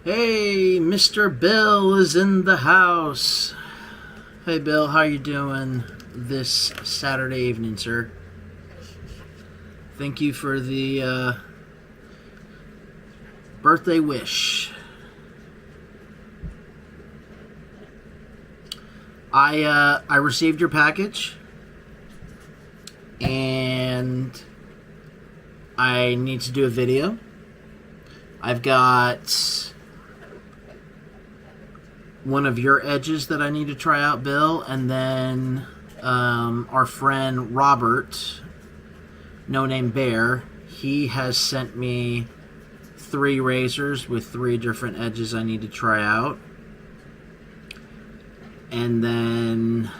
Hey, Mr. Bill is in the house. Hey, Bill, how you doing this Saturday evening, sir? Thank you for the birthday wish. I received your package, and I need to do a video. I've got one of your edges that I need to try out, Bill, and then our friend Robert, No Name Bear, he has sent me 3 razors with 3 different edges I need to try out. And then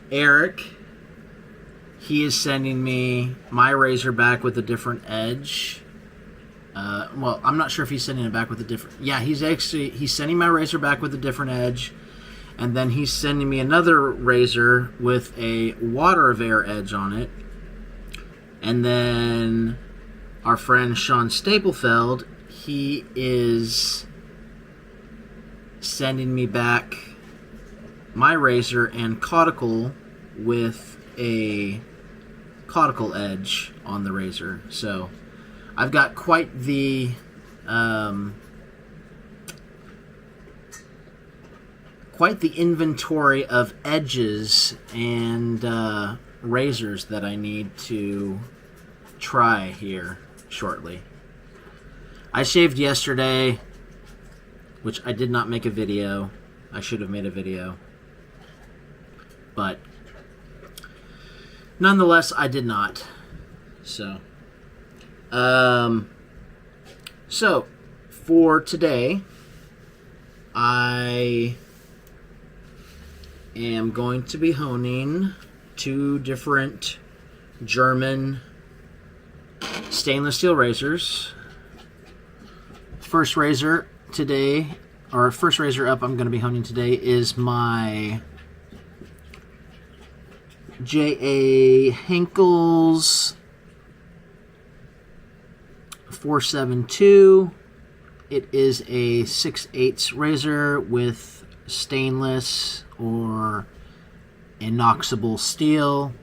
Eric, he is sending me my razor back with a different edge. Well, I'm not sure if he's sending it back with a different... Yeah, he's sending my razor back with a different edge, and then he's sending me another razor with a Water of Air edge on it. And then our friend Sean Staplefeld, he is sending me back my razor and caudicle with a caudicle edge on the razor. So I've got quite the inventory of edges and razors that I need to try here shortly. I shaved yesterday, which I did not make a video. I should have made a video, but nonetheless, I did not. So for today, I am going to be honing 2 different German stainless steel razors. First razor today, or first razor up I'm going to be honing today, is my J.A. Henkel's 472. It is a 6/8 razor with stainless or inoxidable steel.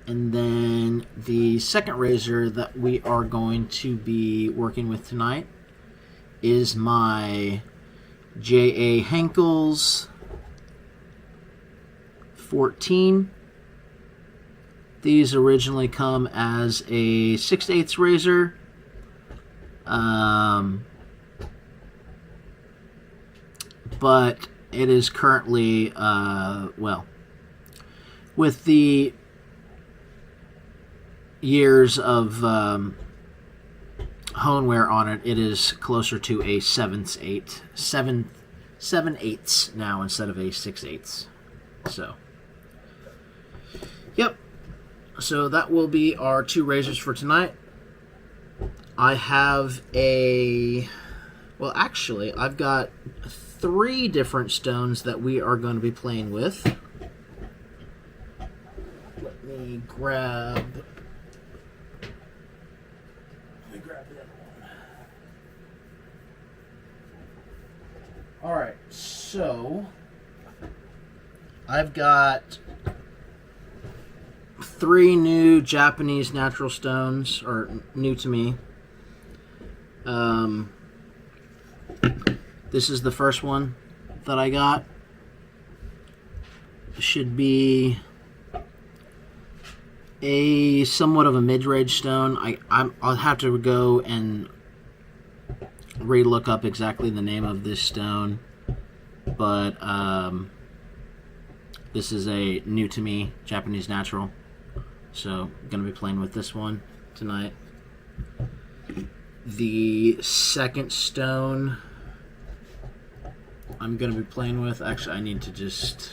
And then the second razor that we are going to be working with tonight is my J.A. Henkel's 14. These originally come as a 6/8 razor. But it is currently, well, with the years of hone wear on it, it is closer to a 7/8 now instead of a 6/8. So, yep. So that will be our 2 razors for tonight. I have well, actually, I've got 3 different stones that we are going to be playing with. Let me grab the other one. Alright, so I've got 3 new Japanese natural stones, or new to me. This is the first one that I got. It should be a somewhat of a mid-range stone. I'll have to go and re-look up exactly the name of this stone, but this is a new to me Japanese natural, so I'm gonna be playing with this one tonight. The second stone I'm gonna be playing with, actually I need to just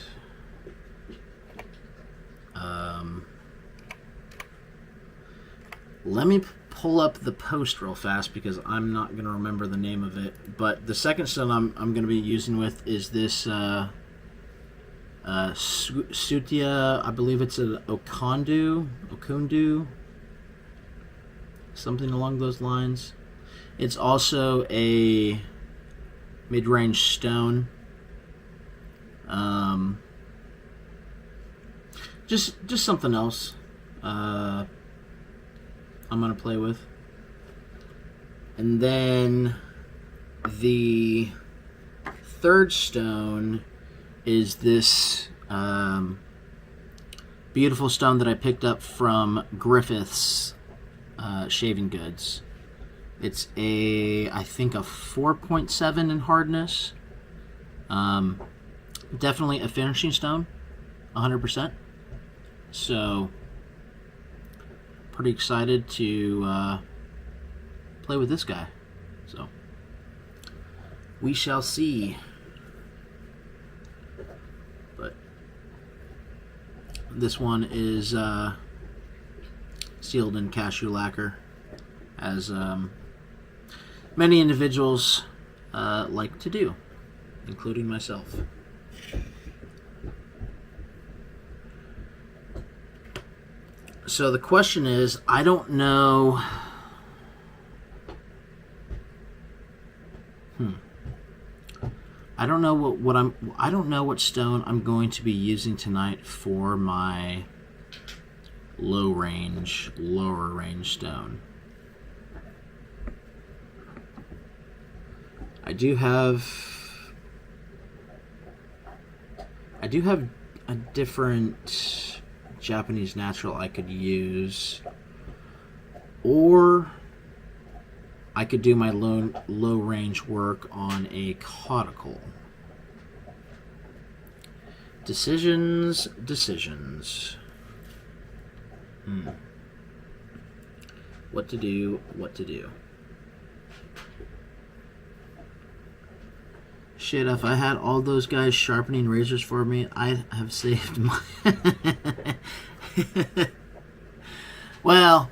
let me pull up the post real fast because I'm not gonna remember the name of it. But the second stone I'm gonna be using with is this Sutia, I believe it's an Okundu, something along those lines. It's also a mid-range stone. Just something else I'm gonna play with. And then the third stone is this beautiful stone that I picked up from Griffith's Shaving Goods. It's I think a 4.7 in hardness. Definitely a finishing stone, 100%. So, pretty excited to play with this guy. So, we shall see. But this one is sealed in cashew lacquer, as many individuals like to do, including myself. So the question is, I don't know. I don't know I don't know what stone I'm going to be using tonight for my lower range stone. I do have a different Japanese natural I could use, or I could do my low range work on a caudicle. Decisions. What to do. Shit, if I had all those guys sharpening razors for me, I'd have saved my... Well,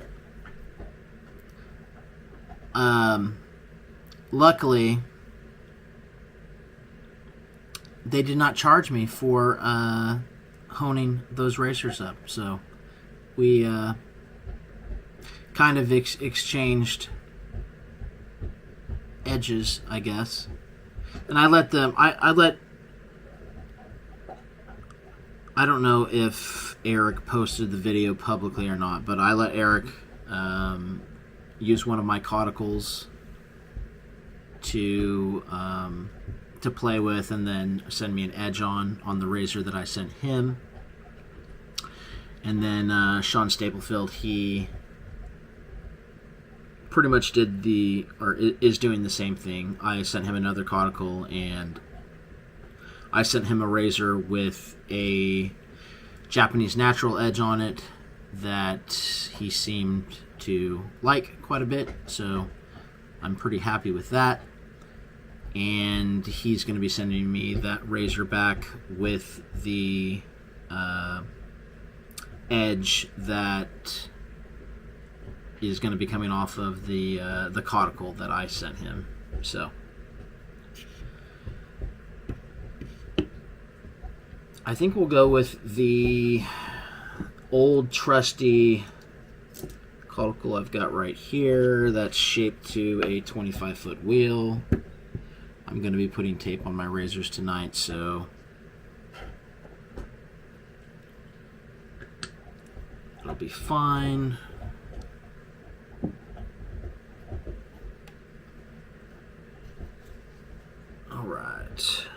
luckily, they did not charge me for honing those racers up, so we kind of exchanged edges, I guess. And I let them, I don't know if Eric posted the video publicly or not, but I let Eric use one of my cauticles to play with, and then send me an edge on the razor that I sent him. And then Sean Staplefield, he pretty much is doing the same thing. I sent him another caudicle, and I sent him a razor with a Japanese natural edge on it that he seemed to like quite a bit, so I'm pretty happy with that. And he's going to be sending me that razor back with the edge that is going to be coming off of the caudicle that I sent him. So I think we'll go with the old trusty caudicle I've got right here that's shaped to a 25-foot wheel. I'm going to be putting tape on my razors tonight, so it'll be fine. Alright.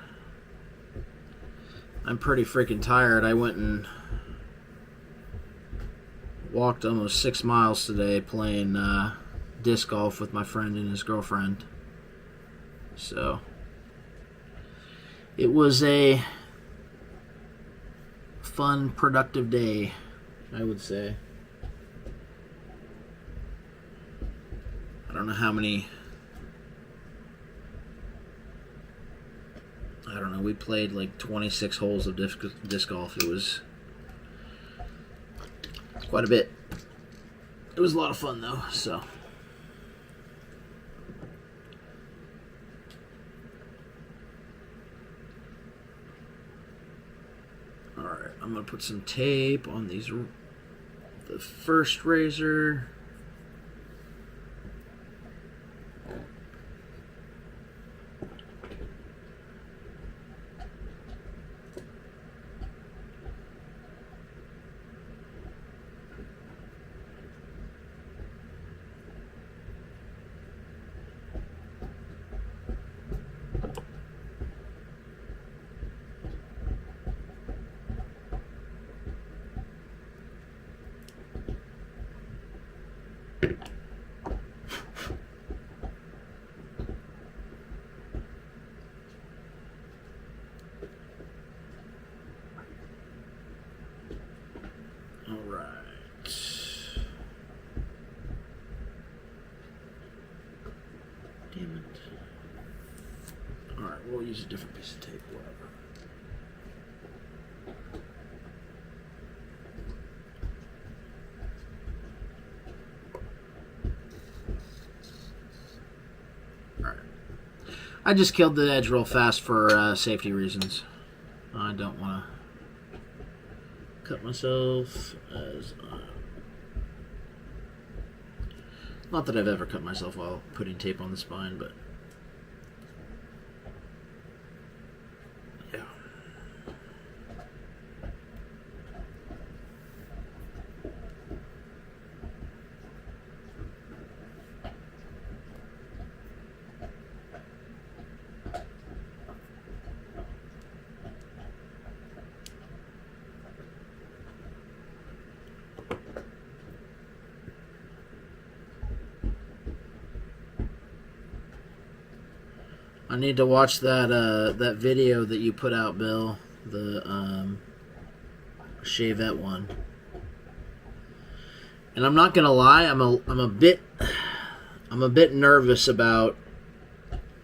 I'm pretty freaking tired. I went and walked almost 6 miles today playing disc golf with my friend and his girlfriend. So it was a fun, productive day, I would say. I don't know how many. I don't know. We played like 26 holes of disc golf. It was quite a bit. It was a lot of fun though, so. Alright, I'm going to put some tape on the first razor. Damn it. Alright, we'll use a different piece of tape, whatever. Alright. I just killed the edge real fast for safety reasons. I don't want to cut myself as... not that I've ever cut myself while putting tape on the spine, but... yeah. I need to watch that that video that you put out, Bill. The Shavette one. And I'm not gonna lie, I'm a bit nervous about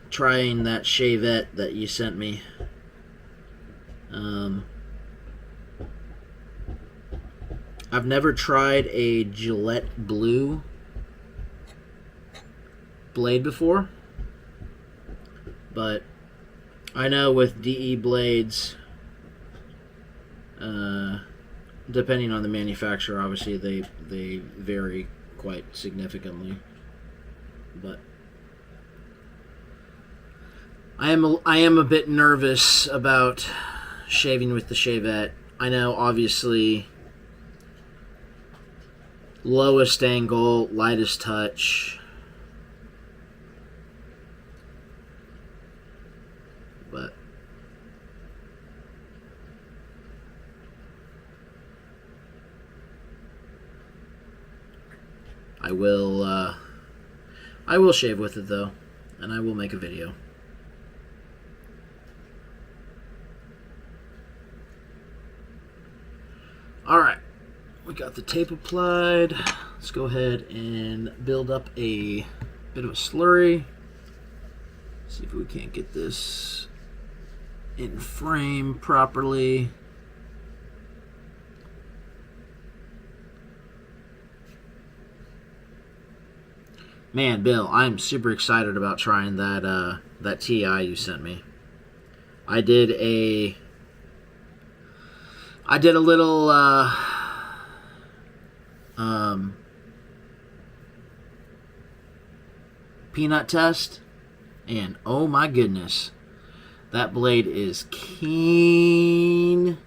trying that Shavette that you sent me. I've never tried a Gillette Blue blade before. But I know with DE blades, depending on the manufacturer, obviously they vary quite significantly. But I am a bit nervous about shaving with the Shavette. I know, obviously, lowest angle, lightest touch. But I will shave with it though, and I will make a video. All right, we got the tape applied. Let's go ahead and build up a bit of a slurry. See if we can't get this in frame properly. Man, Bill, I'm super excited about trying that that TI you sent me. I did a little peanut test, and oh my goodness, that blade is keen.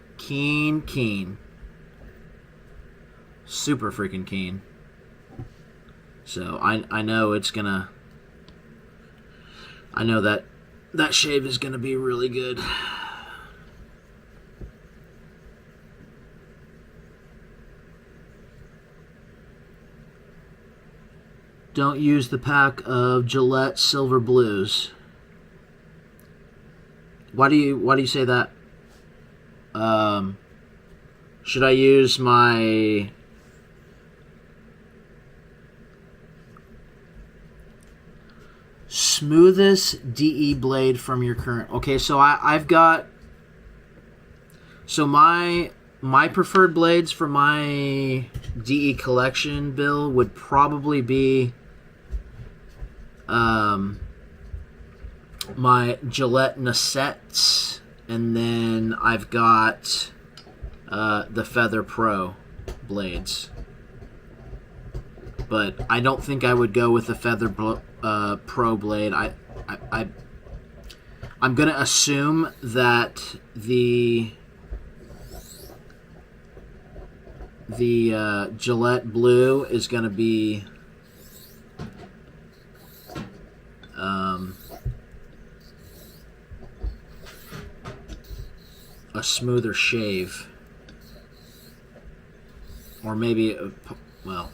Super freaking keen. So I know it's gonna... I know that shave is gonna be really good. Don't use the pack of Gillette Silver Blues. Why do you say that? Should I use my smoothest DE blade from your current... Okay, so I've got... So my preferred blades for my DE collection, Bill, would probably be my Gillette Nassettes, and then I've got the Feather Pro blades. But I don't think I would go with the Feather Pro blade. I'm gonna assume that the Gillette Blue is gonna be a smoother shave, or maybe well,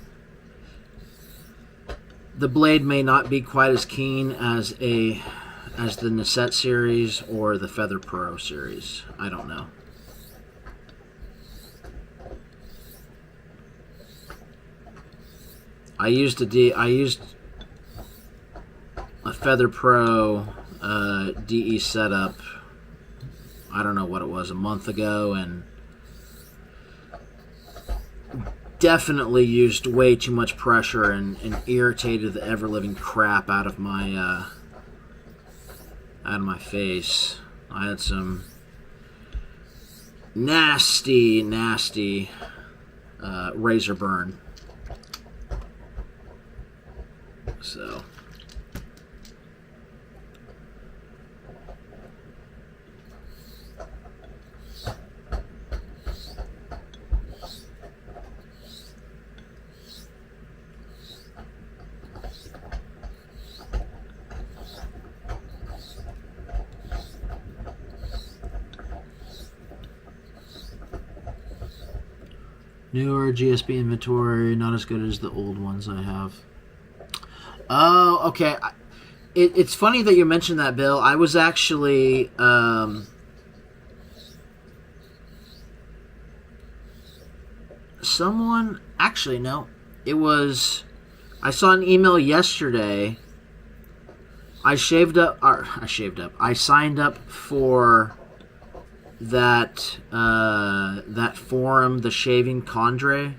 The blade may not be quite as keen as the Nisette series or the Feather Pro series. I don't know. I used a Feather Pro DE setup. I don't know what it was, a month ago, and definitely used way too much pressure and irritated the ever living crap out of my face. I had some nasty razor burn. So newer GSP inventory, not as good as the old ones I have. Oh, okay. It's funny that you mentioned that, Bill. I was actually someone. Actually, no. It was. I saw an email yesterday. I signed up for that forum, the Shaving Condre.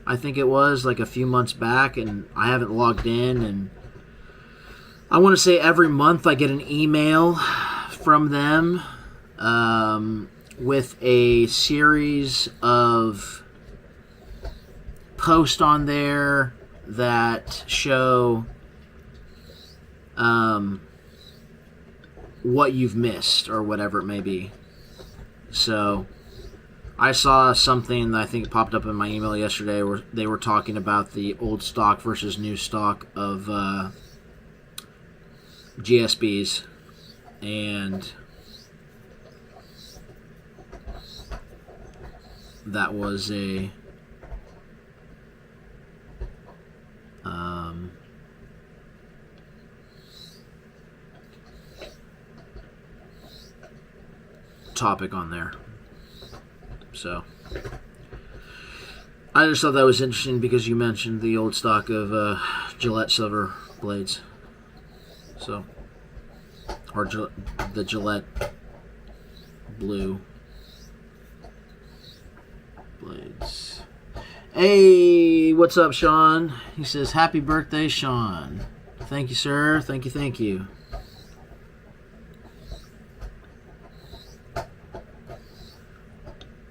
I think it was like a few months back, and I haven't logged in. And I want to say every month I get an email from them with a series of posts on there that show what you've missed or whatever it may be. So I saw something that I think popped up in my email yesterday where they were talking about the old stock versus new stock of GSBs, and that was a topic on there. So I just thought that was interesting because you mentioned the old stock of Gillette silver blades. So, or the Gillette blue blades. Hey, what's up, Sean? He says, happy birthday, Sean. Thank you, sir. Thank you.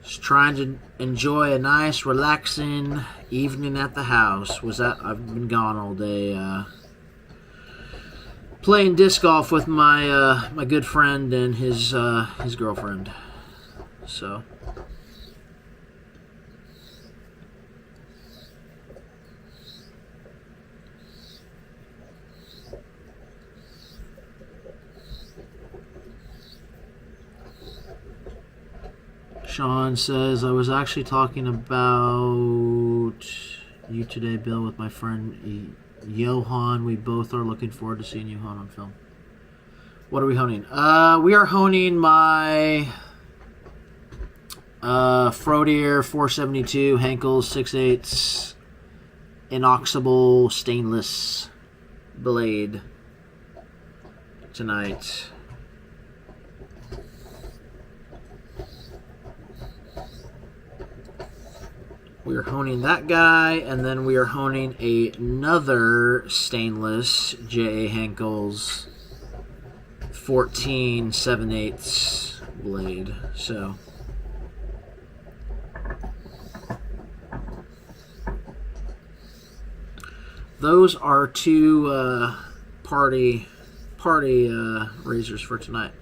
Just trying to enjoy a nice, relaxing evening at the house. I've been gone all day, playing disc golf with my my good friend and his girlfriend. So Sean says, I was actually talking about you today, Bill, with my friend Johan. We both are looking forward to seeing Johan on film. What are we honing? We are honing my Frodier 472 Henkel 6/8 inoxidable stainless blade tonight. We are honing that guy, and then we are honing another stainless J.A. Henkel's 14 7/8 blade. So those are two party razors for tonight.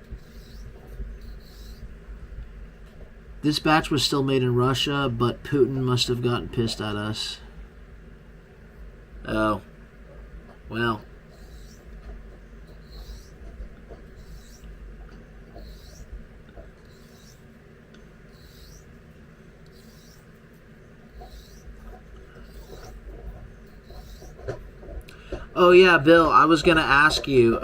This batch was still made in Russia, but Putin must have gotten pissed at us. Oh. Well. Oh yeah, Bill, I was gonna ask you,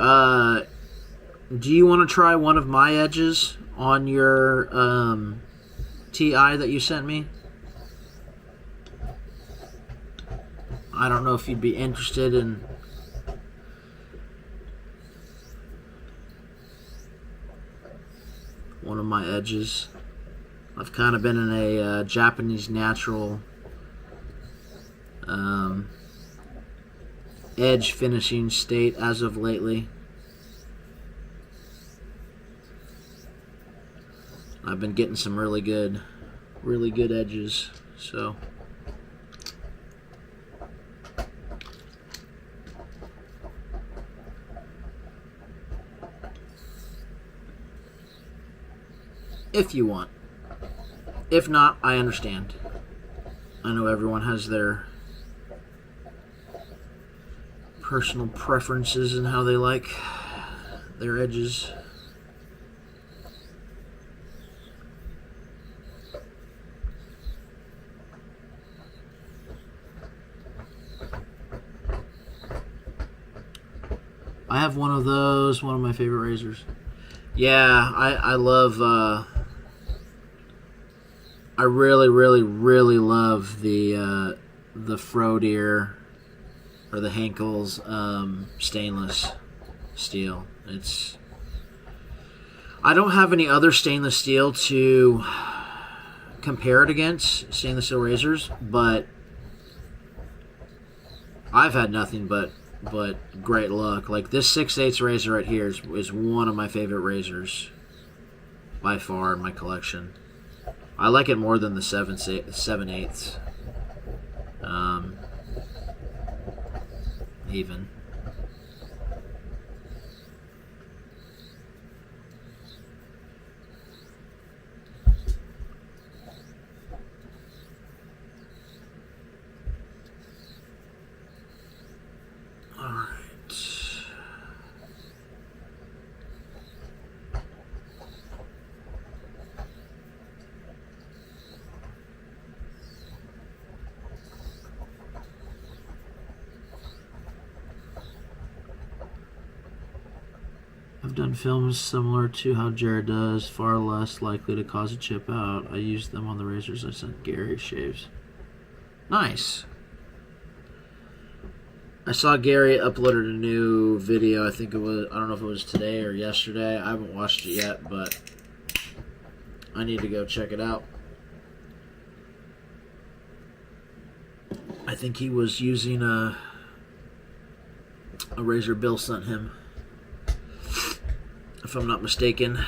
do you want to try one of my edges on your TI that you sent me? I don't know if you'd be interested in... one of my edges. I've kind of been in a Japanese natural edge finishing state as of lately. I've been getting some really good edges, so if you want. If not, I understand. I know everyone has their personal preferences and how they like their edges. I have one of those, one of my favorite razors. Yeah, I love, I really love the Frodeer or the Henkel's stainless steel. I don't have any other stainless steel to compare it against, stainless steel razors, but I've had nothing but great luck. Like this 6/8 razor right here is one of my favorite razors by far in my collection. I like it more than the 7/8 even. All right. I've done films similar to how Jared does, far less likely to cause a chip out. I used them on the razors I sent Gary shaves. Nice. I saw Gary uploaded a new video. I think it was, I don't know if it was today or yesterday. I haven't watched it yet, but I need to go check it out. I think he was using a razor Bill sent him, if I'm not mistaken.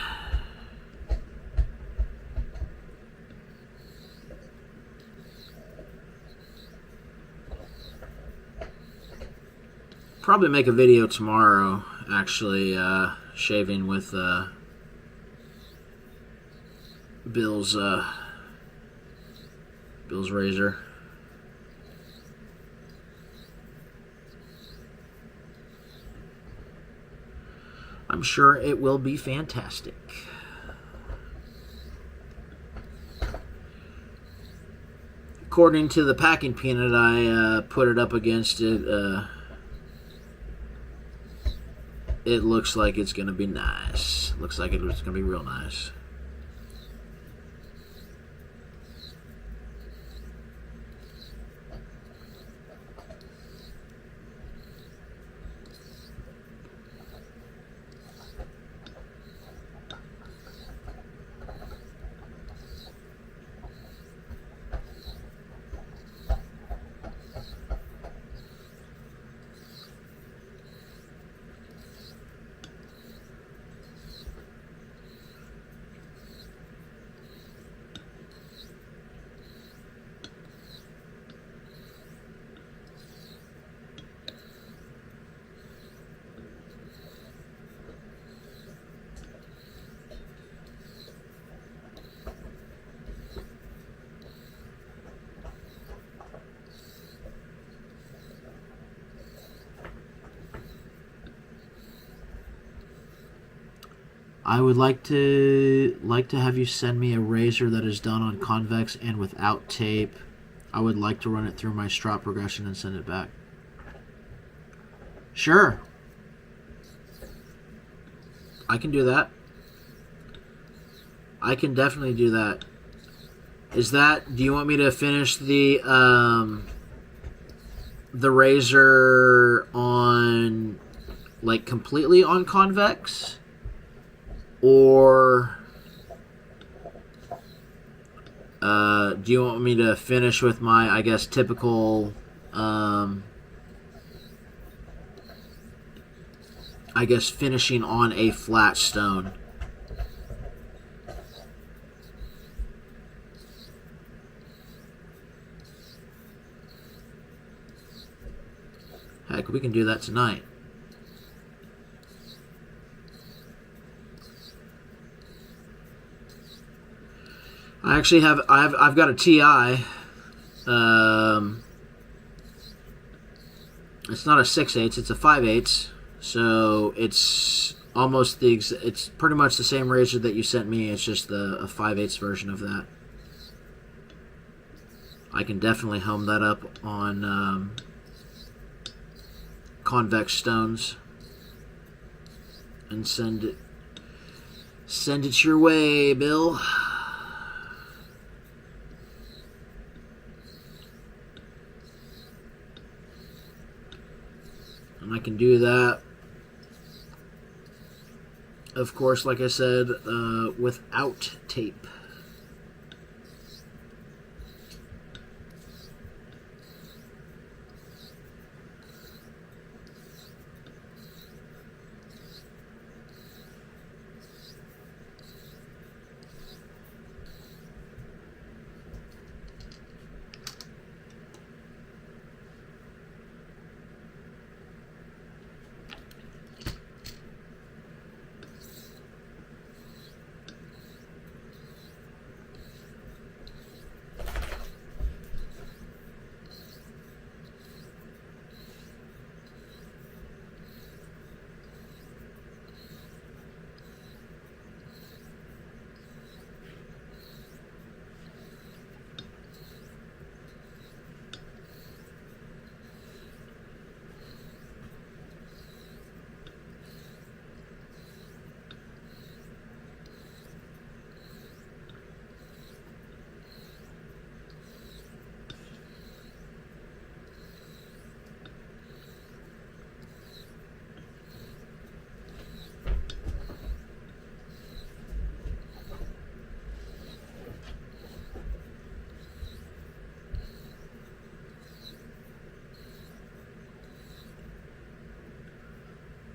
Probably make a video tomorrow, actually, shaving with Bill's razor. I'm sure it will be fantastic. According to the packing peanut, I put it up against it. It looks like it's going to be nice. Looks like it's going to be real nice. I would like to have you send me a razor that is done on convex and without tape. I would like to run it through my strop progression and send it back. Sure. I can do that. I can definitely do that. Do you want me to finish the razor on, like, completely on convex? Or do you want me to finish with my, I guess, typical, finishing on a flat stone? Heck, we can do that tonight. I actually I've got a TI. It's not a 6/8, it's a 5/8. So it's almost it's pretty much the same razor that you sent me. It's just a 5/8 version of that. I can definitely home that up on convex stones and send it your way, Bill. And I can do that, of course, like I said, without tape.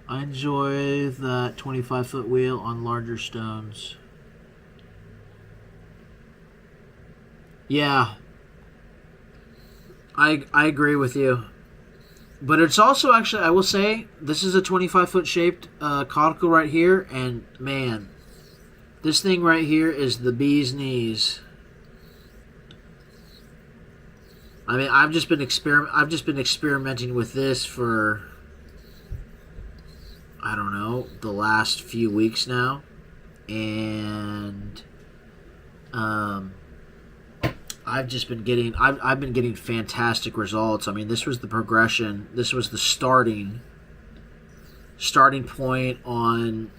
I enjoy that 25-foot wheel on larger stones. Yeah, I agree with you. But it's also, actually, I will say, this is a 25-foot shaped conical right here, and man, this thing right here is the bee's knees. I mean, I've just been experimenting with this for, I don't know, the last few weeks now, and I've been getting fantastic results. I mean, this was the progression. This was the starting point on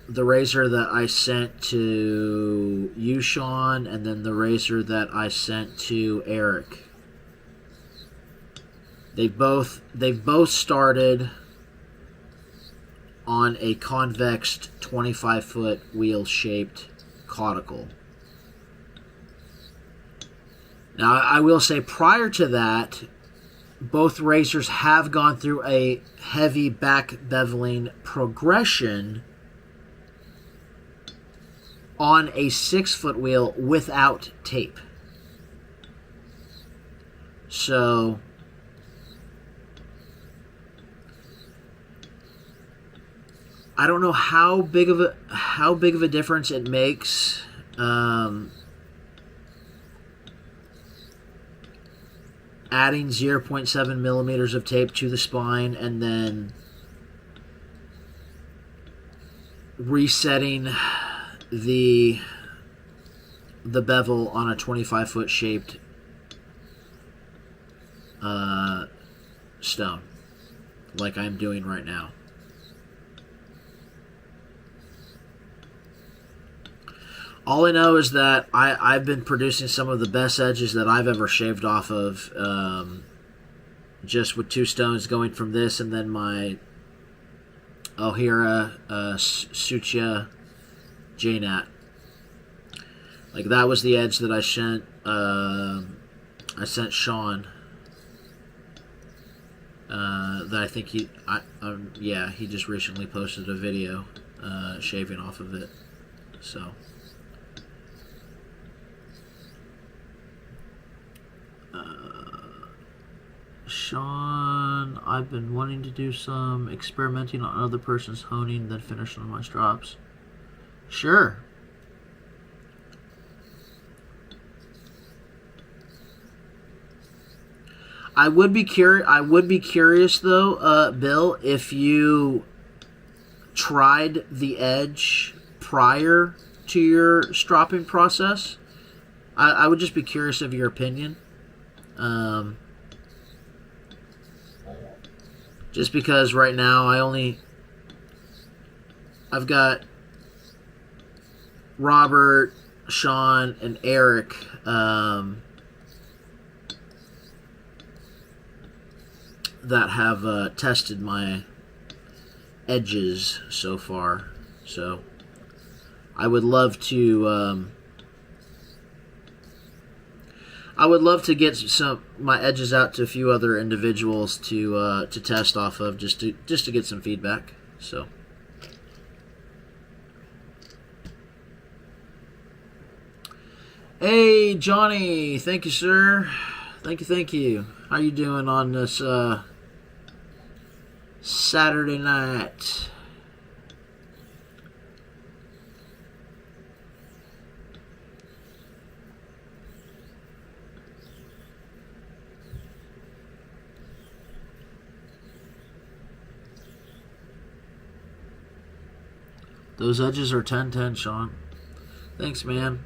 the razor that I sent to you, Sean, and then the razor that I sent to Eric. They've both started on a convex 25-foot wheel-shaped conical. Now, I will say, prior to that, both razors have gone through a heavy back beveling progression on a 6-foot wheel without tape. So I don't know how big of a difference it makes. Adding 0.7 millimeters of tape to the spine and then resetting the bevel on a 25-foot shaped stone, like I'm doing right now. All I know is that I've been producing some of the best edges that I've ever shaved off of, just with 2 stones going from this and then my Ohira Suchia JNat. Like, that was the edge that I sent Sean. That I think he just recently posted a video shaving off of it. So. Sean, I've been wanting to do some experimenting on other person's honing, then finish on my strops. Sure. I would be curious though, Bill, if you tried the edge prior to your stropping process. I would just be curious of your opinion. Just because right now I've got Robert, Sean, and Eric that have tested my edges so far. So I would love to get my edges out to a few other individuals to test off of, just to get some feedback. So. Hey Johnny, thank you, sir. Thank you. How you doing on this Saturday night? Those edges are 10-10, Sean. Thanks, man.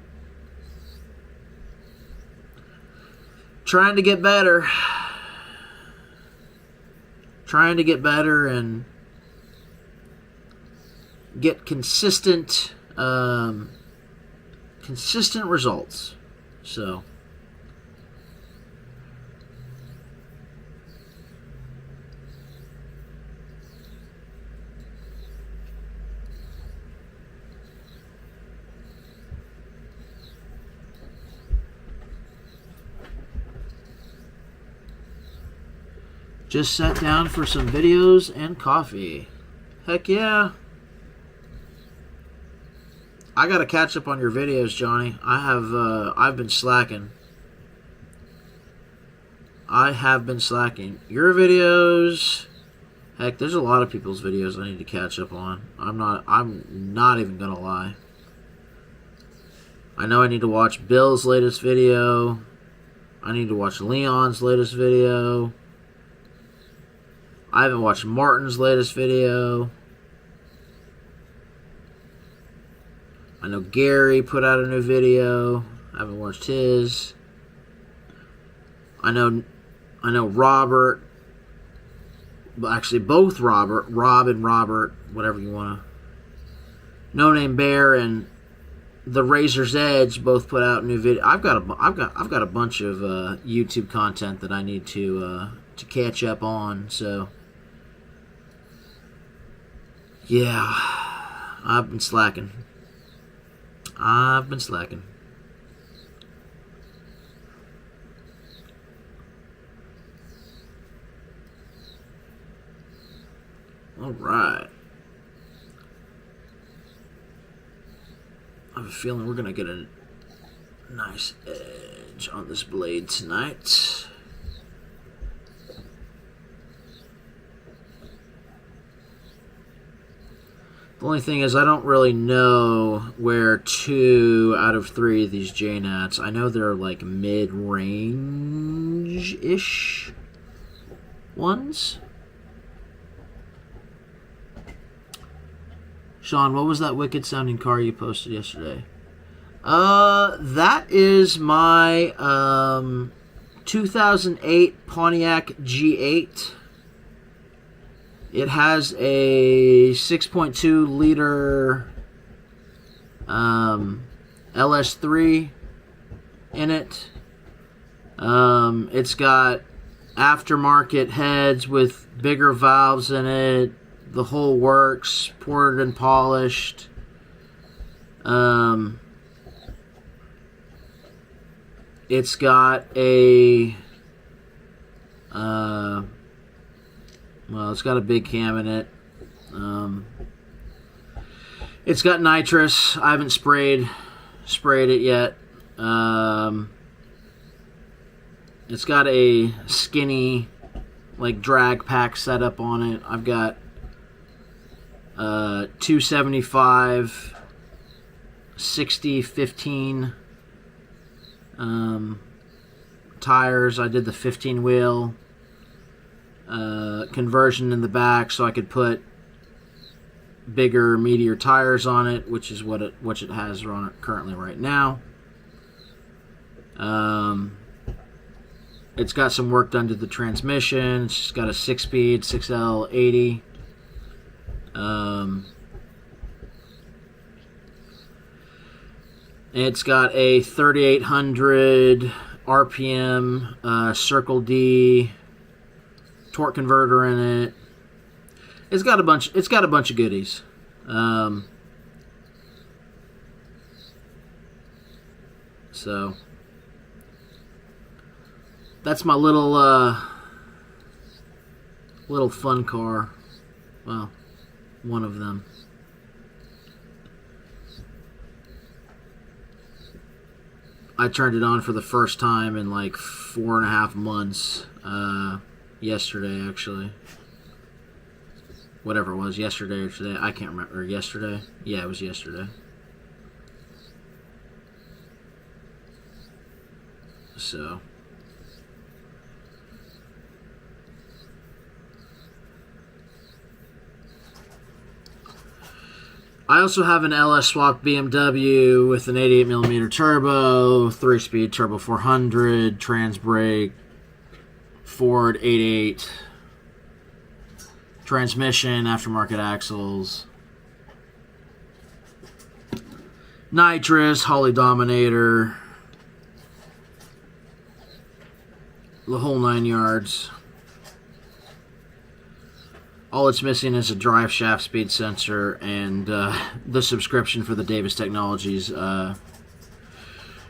Trying to get better. Trying to get better and get consistent results. So. Just sat down for some videos and coffee. Heck yeah. I gotta catch up on your videos, Johnny. I've been slacking. I have been slacking. Your videos, heck, there's a lot of people's videos I need to catch up on. I'm not even gonna lie. I know I need to watch Bill's latest video. I need to watch Leon's latest video. I haven't watched Martin's latest video. I know Gary put out a new video. I haven't watched his. I know Robert. Actually, both Rob and Robert, whatever you want to. No Name Bear and The Razor's Edge both put out a new video. I've got a bunch of YouTube content that I need to catch up on. So. Yeah, I've been slacking. All right. I have a feeling we're going to get a nice edge on this blade tonight. The only thing is I don't really know where 2 out of 3 of these JNats. I know they're like mid-range-ish ones. Sean, what was that wicked sounding car you posted yesterday? That is my 2008 Pontiac G8. It has a 6.2 liter LS3 in it. It's got aftermarket heads with bigger valves in it. The whole works, ported and polished. It's got a it's got a big cam in it. It's got nitrous. I haven't sprayed it yet. It's got a skinny, like, drag pack setup on it. I've got 275 60 15 tires. I did the 15 wheel conversion in the back so I could put bigger, meatier tires on it, which is what it has on it currently right now. It's got some work done to the transmission. It's just got a 6-speed 6L80. It's got a 3,800 RPM Circle D torque converter in it. It's got a bunch of goodies. So that's my little fun car. Well, one of them. I turned it on for the first time in like 4.5 months. Yesterday, actually. Whatever it was, yesterday or today. I can't remember. Or yesterday? Yeah, it was yesterday. So. I also have an LS swap BMW with an 88mm turbo, 3-speed turbo 400, trans brake, Ford 88, transmission, aftermarket axles, nitrous, Holley Dominator, the whole 9 yards. All it's missing is a drive shaft speed sensor and the subscription for the Davis Technologies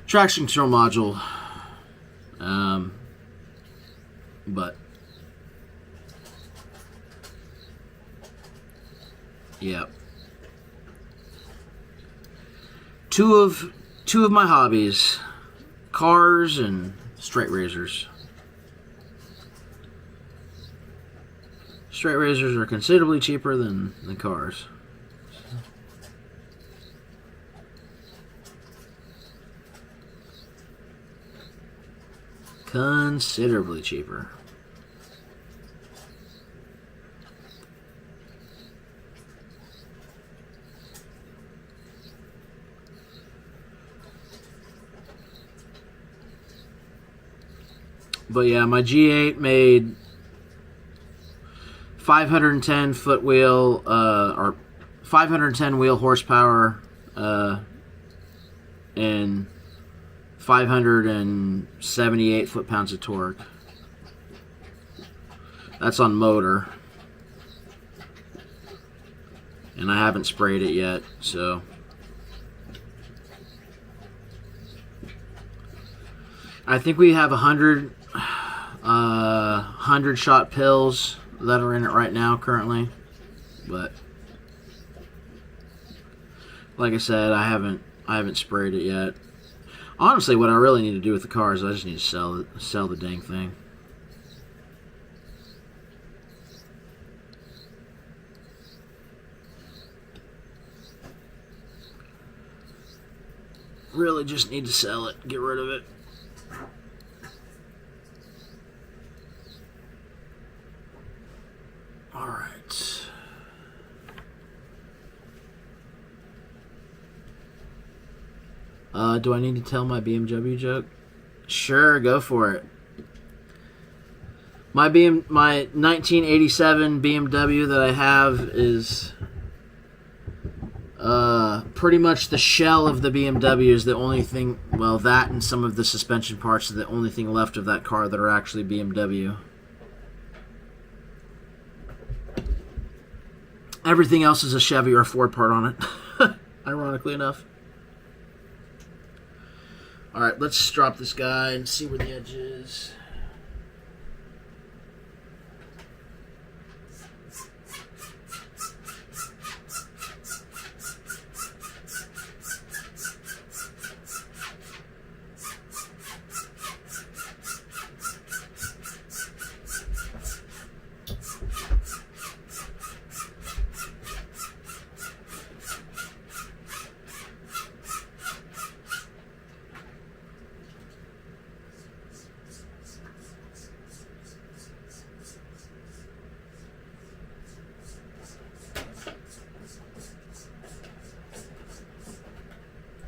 traction control module. But yeah, two of my hobbies: cars and straight razors. Straight razors are considerably cheaper than the cars. Considerably cheaper. But yeah, my G8 made 510 foot wheel, or 510 wheel horsepower, and 578 foot-pounds of torque. That's on motor. And I haven't sprayed it yet, so. I think we have 100 shot pills that are in it right now currently, but like I said, I haven't sprayed it yet. Honestly, what I really need to do with the car is I just need to sell the dang thing. Really just need to sell it, get rid of it. Alright. Do I need to tell my BMW joke? Sure, go for it. My 1987 BMW that I have is pretty much the shell of the BMW. Is the only thing. Well, that and some of the suspension parts are the only thing left of that car that are actually BMW. Everything else is a Chevy or a Ford part on it. Ironically enough. All right, let's drop this guy and see where the edge is.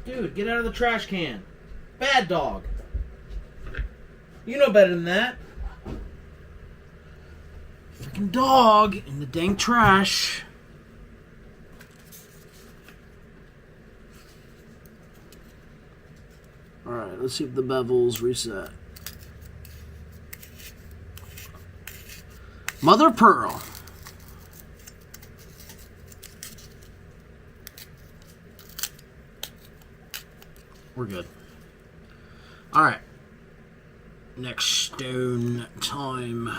Dude, get out of the trash can. Bad dog. You know better than that. Freaking dog in the dang trash. Alright, let's see if the bevel's reset. Mother of pearl. We're good. Alright. Next stone time.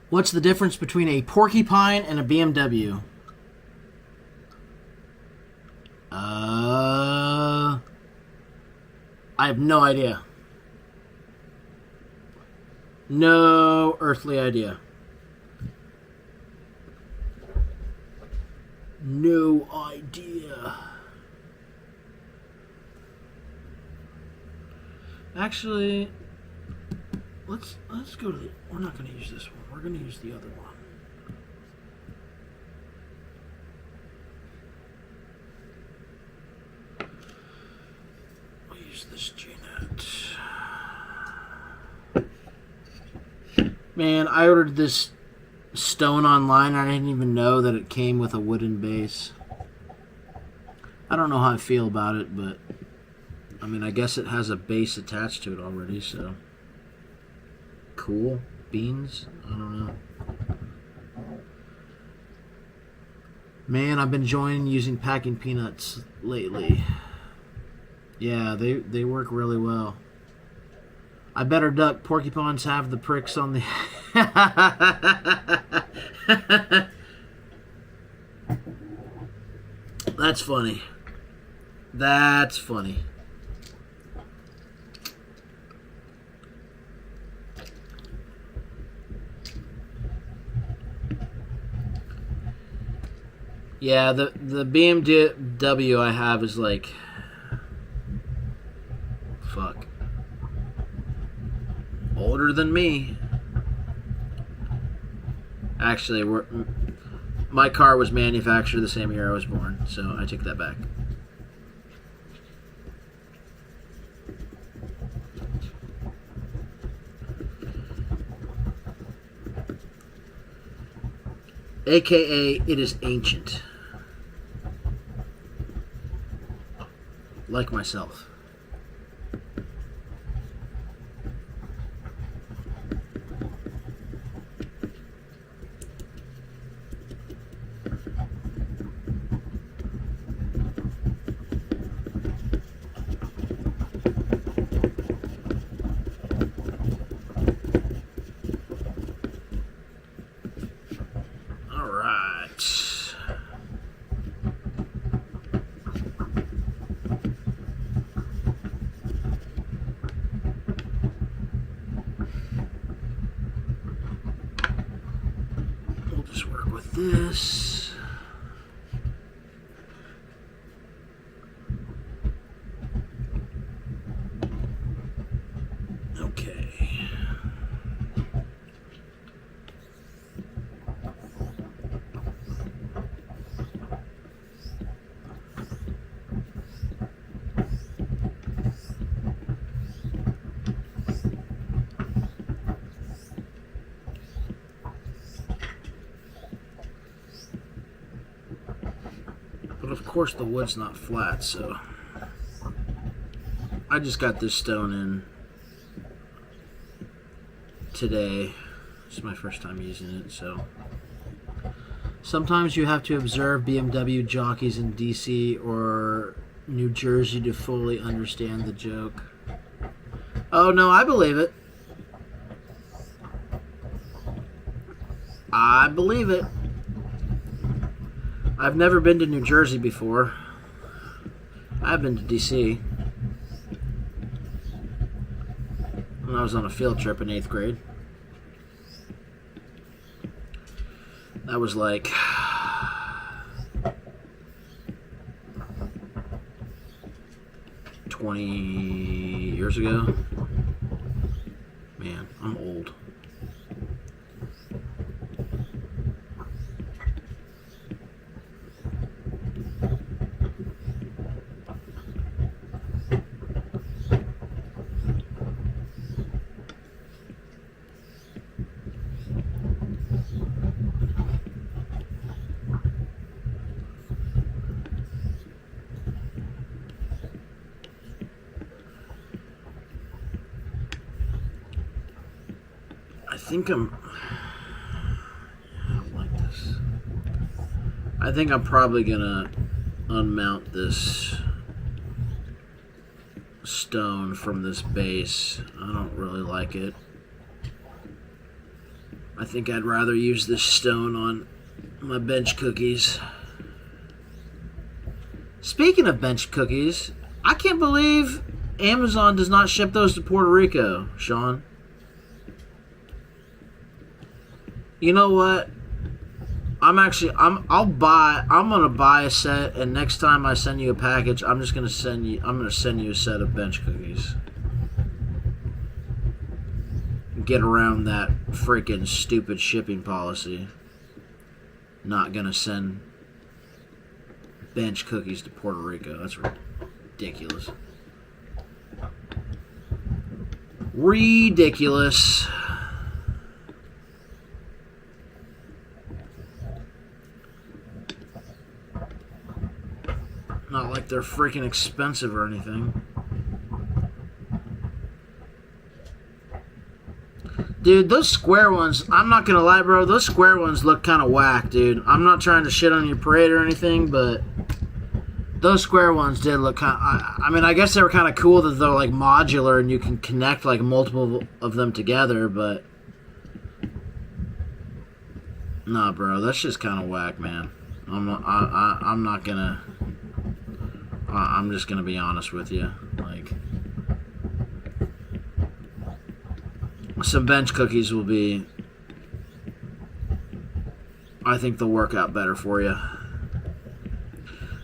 What's the difference between a porcupine and a BMW? I have no idea. No earthly idea. No idea. Actually, let's go to the... We're not going to use this one. We're going to use the other one. We'll use this G-Net. Man, I ordered this stone online. I didn't even know that it came with a wooden base. I don't know how I feel about it, but I mean, I guess it has a base attached to it already, so cool. Beans? I don't know. Man, I've been enjoying using packing peanuts lately. Yeah, they work really well. I better duck. Porcupines have the pricks on the... That's funny. That's funny. Yeah, the BMW I have is like... Fuck. Older than me. Actually, my car was manufactured the same year I was born, so I take that back. AKA, it is ancient. Like myself. This. Okay. course, the wood's not flat, so I just got this stone in today. It's my first time using it, so sometimes you have to observe BMW jockeys in DC or New Jersey to fully understand the joke. Oh no, I believe it. I believe it. I've never been to New Jersey before. I've been to DC. When I was on a field trip in 8th grade. That was like 20 years ago. Man, I'm old. I don't like this. I think I'm probably gonna unmount this stone from this base. I don't really like it. I think I'd rather use this stone on my bench cookies. Speaking of bench cookies, I can't believe Amazon does not ship those to Puerto Rico, Sean. You know what? I'm gonna buy a set, and next time I send you a package, I'm gonna send you a set of bench cookies. Get around that freaking stupid shipping policy. Not gonna send bench cookies to Puerto Rico. That's ridiculous. Ridiculous. Not like they're freaking expensive or anything. Dude, those square ones, I'm not gonna lie, bro, those square ones look kind of whack, dude. I'm not trying to shit on your parade or anything, but those square ones did look kind of, I mean, I guess they were kind of cool that they're like modular and you can connect like multiple of them together, but nah, bro, that's just kind of whack, man. I'm just gonna be honest with you. Like, some bench cookies will be, I think they'll work out better for you.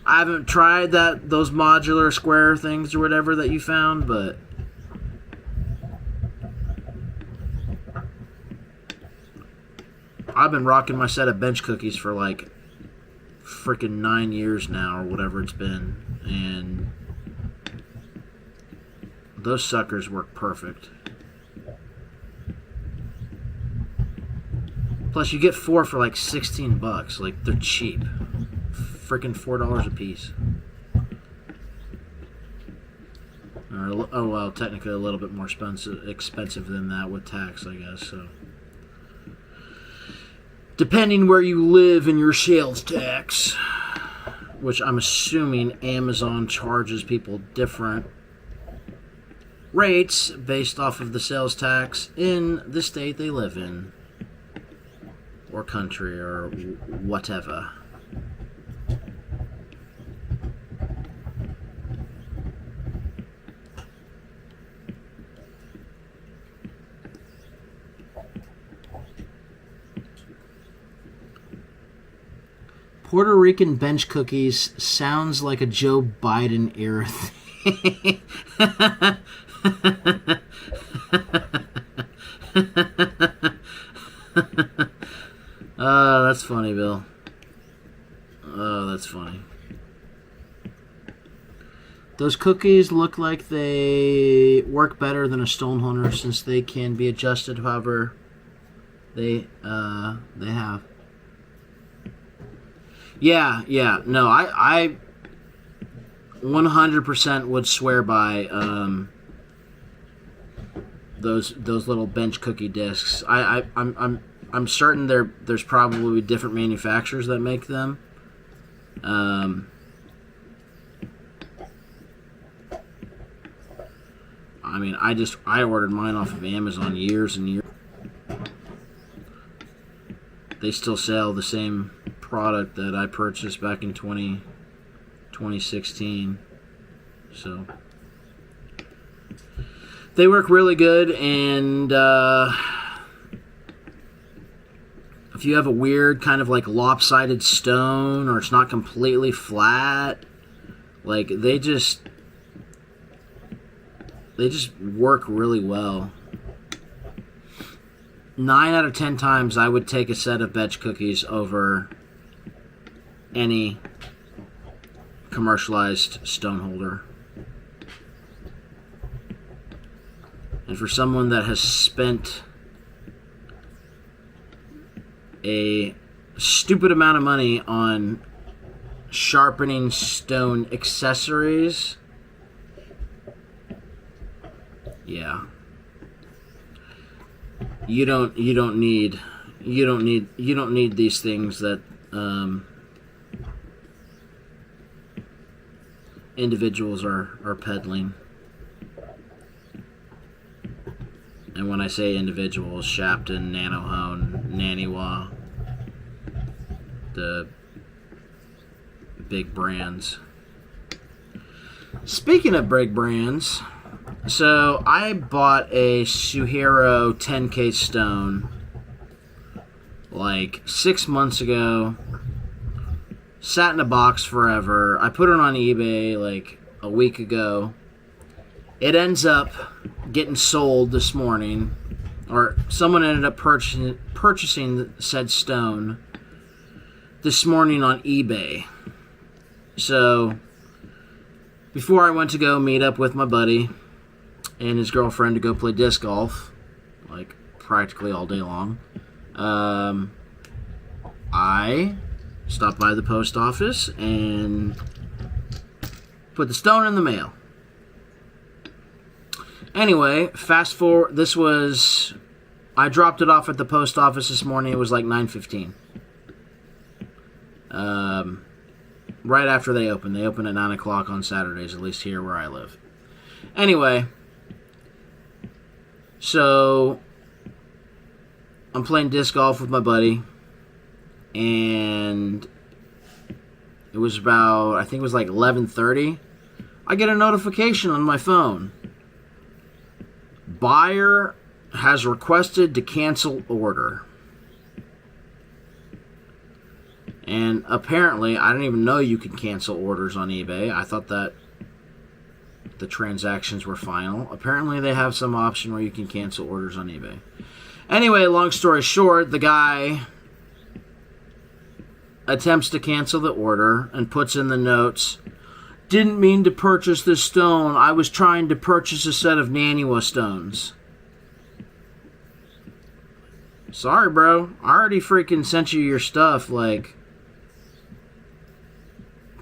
I haven't tried those modular square things or whatever that you found, but I've been rocking my set of bench cookies for like freaking 9 years now, or whatever it's been, and those suckers work perfect. Plus, you get 4 for like $16. Like, they're cheap. Freaking $4 a piece. Or, oh well, technically a little bit more expensive than that with tax, I guess. So, depending where you live in your sales tax, which I'm assuming Amazon charges people different rates based off of the sales tax in the state they live in, or country, or whatever. Puerto Rican bench cookies sounds like a Joe Biden era thing. Oh, that's funny, Bill. Oh, that's funny. Those cookies look like they work better than a stone hunter since they can be adjusted however they have. Yeah, no, 100% would swear by those little bench cookie discs. I'm certain there's probably different manufacturers that make them. I mean, I ordered mine off of Amazon years and years. They still sell the same product that I purchased back in 2016. So they work really good, and if you have a weird kind of like lopsided stone, or it's not completely flat, like they just work really well. 9 out of 10 times I would take a set of bench cookies over any commercialized stone holder. And for someone that has spent a stupid amount of money on sharpening stone accessories, yeah, you don't need these things that individuals are peddling. And when I say individuals, Shapton, Nanohone, Naniwa, the big brands. Speaking of big brands, so I bought a Suehiro 10K stone like 6 months ago. Sat in a box forever. I put it on eBay like a week ago. It ends up getting sold this morning, or someone ended up purchasing said stone this morning on eBay. So before I went to go meet up with my buddy and his girlfriend to go play disc golf, like practically all day long, I stopped by the post office and put the stone in the mail. Anyway, fast forward, I dropped it off at the post office this morning. It was like 9:15. Right after they open. They open at 9 o'clock on Saturdays, at least here where I live. Anyway, so I'm playing disc golf with my buddy, and it was about, I think it was like 11:30. I get a notification on my phone. Buyer has requested to cancel order. And apparently, I didn't even know you could cancel orders on eBay. I thought that the transactions were final. Apparently, they have some option where you can cancel orders on eBay. Anyway, long story short, the guy attempts to cancel the order and puts in the notes, "Didn't mean to purchase this stone. I was trying to purchase a set of Naniwa stones." Sorry, bro. I already freaking sent you your stuff. Like,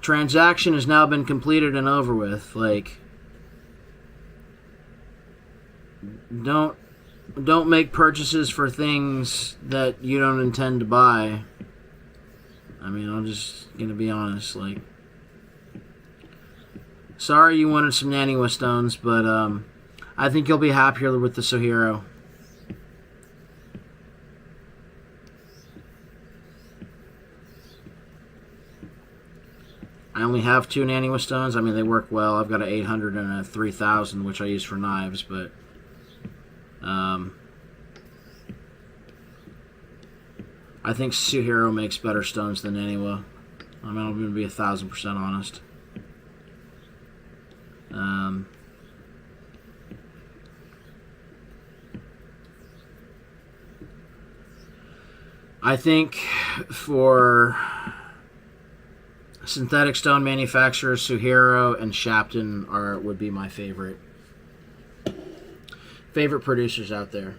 transaction has now been completed and over with. Like, don't make purchases for things that you don't intend to buy. I mean, I'm just gonna be honest. Like, sorry you wanted some Naniwa stones, but I think you'll be happier with the Suehiro. I only have 2 Naniwa stones. I mean, they work well. I've got an 800 and a 3000, which I use for knives, but I think Suehiro makes better stones than Naniwa. I mean, I'm going to be 1000% honest. I think for synthetic stone manufacturers, Suehiro and Shapton would be my favorite producers out there.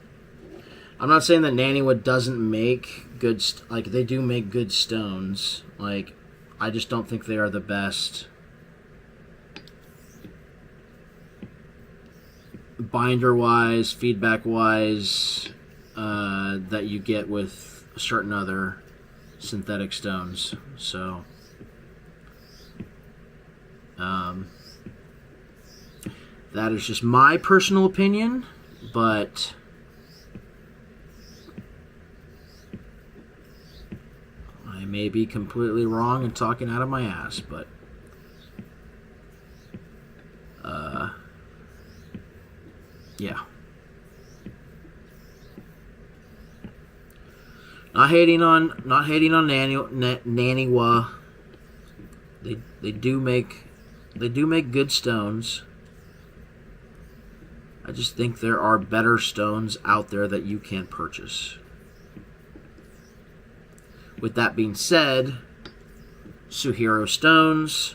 I'm not saying that Naniwa doesn't make good, like, they do make good stones. Like, I just don't think they are the best binder-wise, feedback-wise, that you get with certain other synthetic stones. So, that is just my personal opinion, but I may be completely wrong and talking out of my ass, but yeah. Not hating on Naniwa. They do make good stones. I just think there are better stones out there that you can purchase. With that being said, Suhiro stones,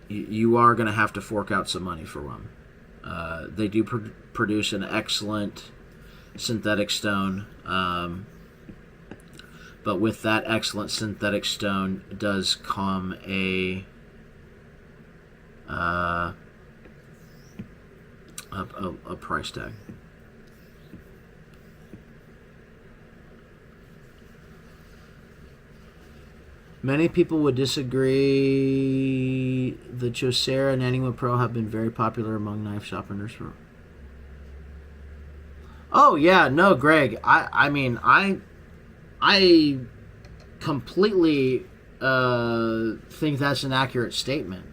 you are going to have to fork out some money for one. They do produce an excellent synthetic stone, but with that excellent synthetic stone does come a price tag. Many people would disagree. The Chaucera and Naniwa Pro have been very popular among knife sharpeners. Oh yeah, no, Greg. I mean, I completely think that's an accurate statement.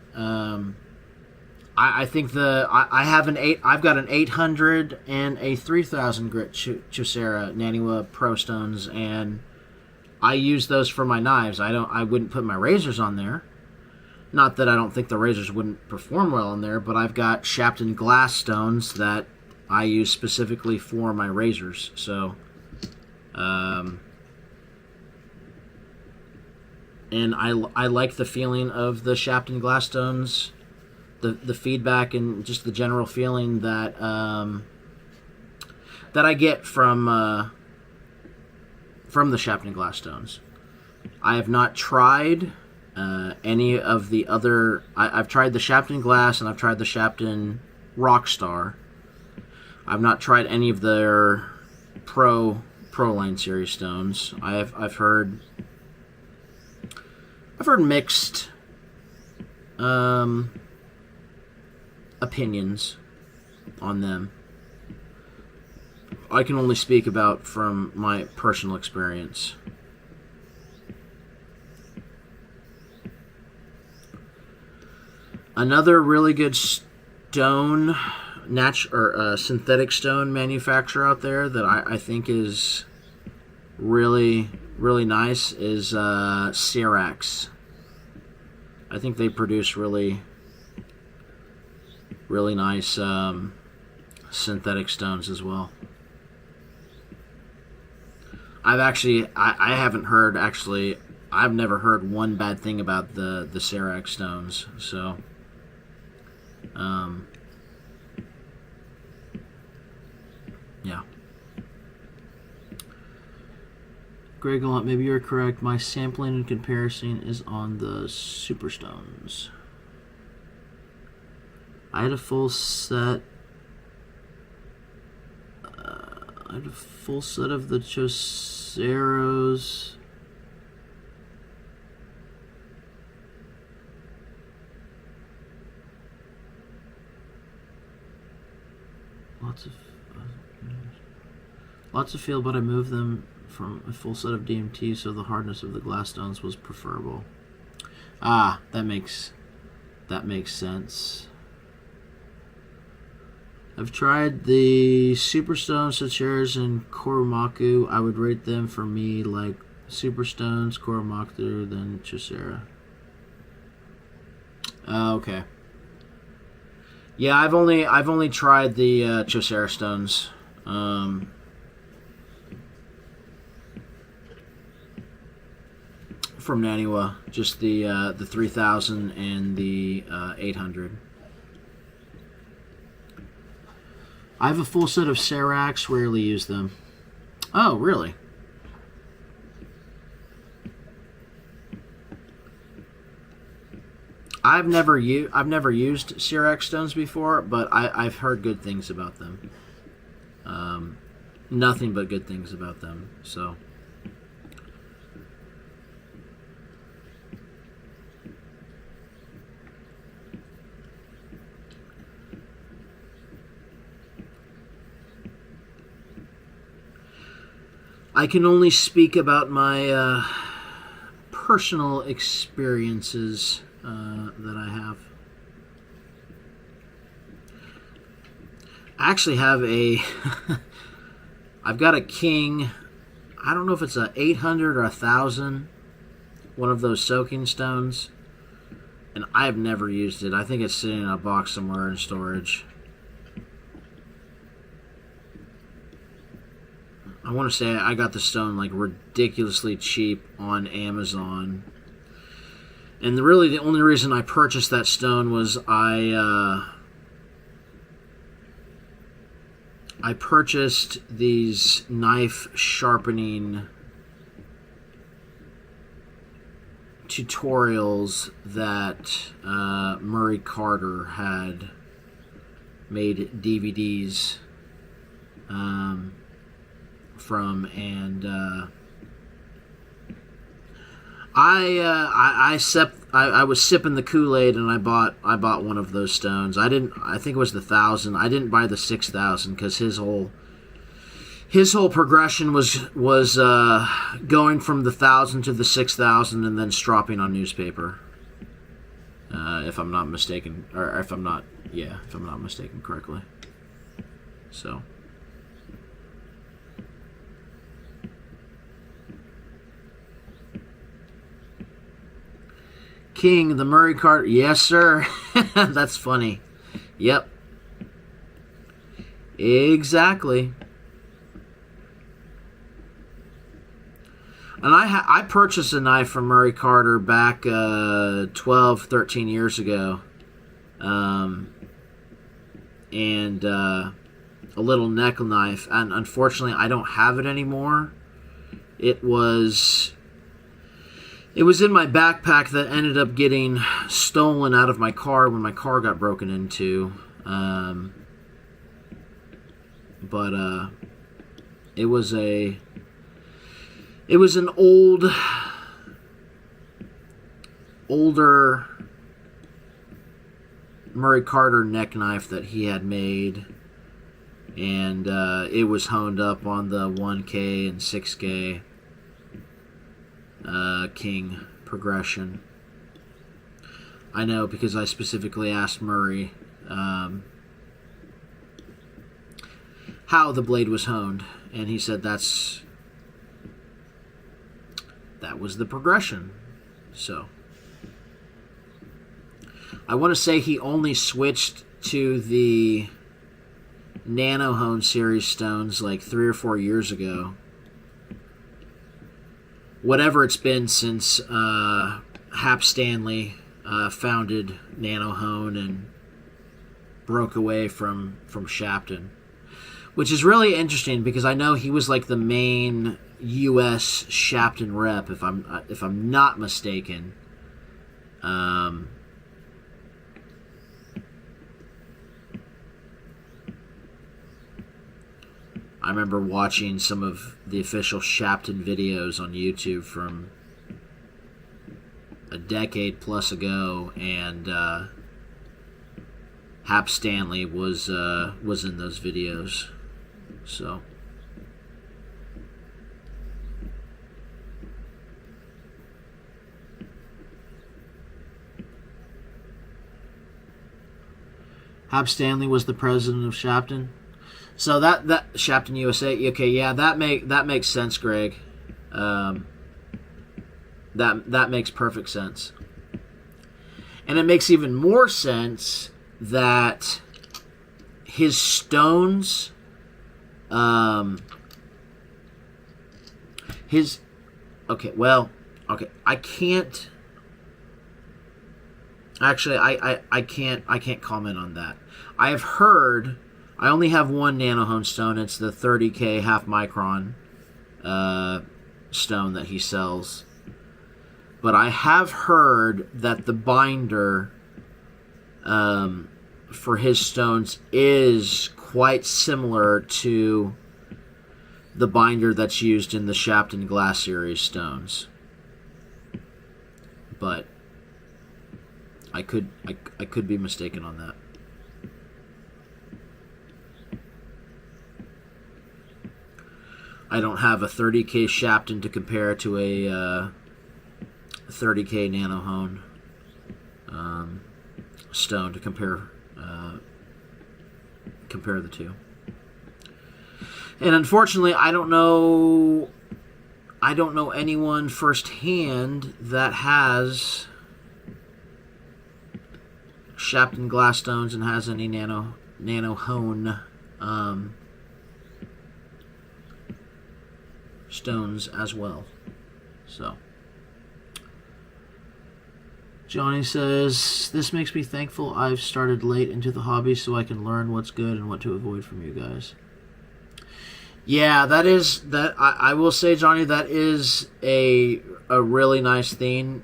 I think I've got an 800 and a 3000 grit Chaucera Naniwa Pro stones, and I use those for my knives. I wouldn't put my razors on there. Not that I don't think the razors wouldn't perform well on there, but I've got Shapton glass stones that I use specifically for my razors. So, and I like the feeling of the Shapton glass stones, the feedback and just the general feeling that that I get from the Shapton glass stones. I have not tried any of the other. I've tried the Shapton glass and I've tried the Shapton Rockstar. I've not tried any of their Pro Line series stones. I've heard mixed opinions on them. I can only speak about from my personal experience. Another really good stone, synthetic stone manufacturer out there that I think is really, really nice is Cyrax. I think they produce really, really nice synthetic stones as well. I haven't heard, actually, I've never heard one bad thing about the Cyrax stones, so, yeah. Greg, maybe you're correct. My sampling and comparison is on the Superstones. I had a full set of the Chauceros. Lots of feel, but I moved them from a full set of DMT, so the hardness of the glass stones was preferable. Ah, that makes sense. I've tried the Superstones, Chauceras, and Koromaku. I would rate them, for me, like Superstones, Koromaku, then Chaucera. Okay. Yeah, I've only tried the Chaucera stones. From Naniwa, just the 3000 and the 800. I have a full set of Cyrax, rarely use them. Oh, really? I've never used Cyrax stones before, but I've heard good things about them. Nothing but good things about them. So. I can only speak about my personal experiences that I have. I actually have I've got a king. I don't know if it's a 800 or 1,000. One of those soaking stones. And I've never used it. I think it's sitting in a box somewhere in storage. I want to say I got the stone like ridiculously cheap on Amazon. And the only reason I purchased that stone was I purchased these knife sharpening tutorials that Murray Carter had made DVDs from, and I was sipping the Kool-Aid, and I bought one of those stones. I think it was the 1,000. I didn't buy the 6,000 because his whole progression was going from the 1,000 to the 6,000 and then stropping on newspaper. If I'm not mistaken, or if I'm not mistaken correctly. So. King, the Murray Carter. Yes, sir. That's funny. Yep. Exactly. And I purchased a knife from Murray Carter back 12, 13 years ago. And a little neck knife. And unfortunately, I don't have it anymore. It was in my backpack that ended up getting stolen out of my car when my car got broken into. But it was an older Murray Carter neck knife that he had made, and it was honed up on the 1K and 6K King progression. I know because I specifically asked Murray how the blade was honed, and he said that was the progression. So I want to say he only switched to the Nano Hone series stones like 3 or 4 years ago. Whatever it's been since Hap Stanley founded Nano Hone and broke away from Shapton, which is really interesting because I know he was like the main U.S. Shapton rep, if I'm not mistaken. I remember watching some of the official Shapton videos on YouTube from a decade plus ago, and Hap Stanley was in those videos. So Hap Stanley was the president of Shapton. So that Shapton USA, okay, yeah, that makes sense, Greg. That makes perfect sense, and it makes even more sense that his stones, I can't. Actually, I can't comment on that. I have heard. I only have one Nano Hone stone. It's the 30K half micron stone that he sells. But I have heard that the binder for his stones is quite similar to the binder that's used in the Shapton Glass Series stones. But I could be mistaken on that. I don't have a 30K Shapton to compare to a 30K Nanohone stone to compare the two. And unfortunately, I don't know anyone firsthand that has Shapton glass stones and has any Nanohone stones as well. So Johnny says, this makes me thankful I've started late into the hobby so I can learn what's good and what to avoid from you guys. Yeah, I will say, Johnny, that is a really nice thing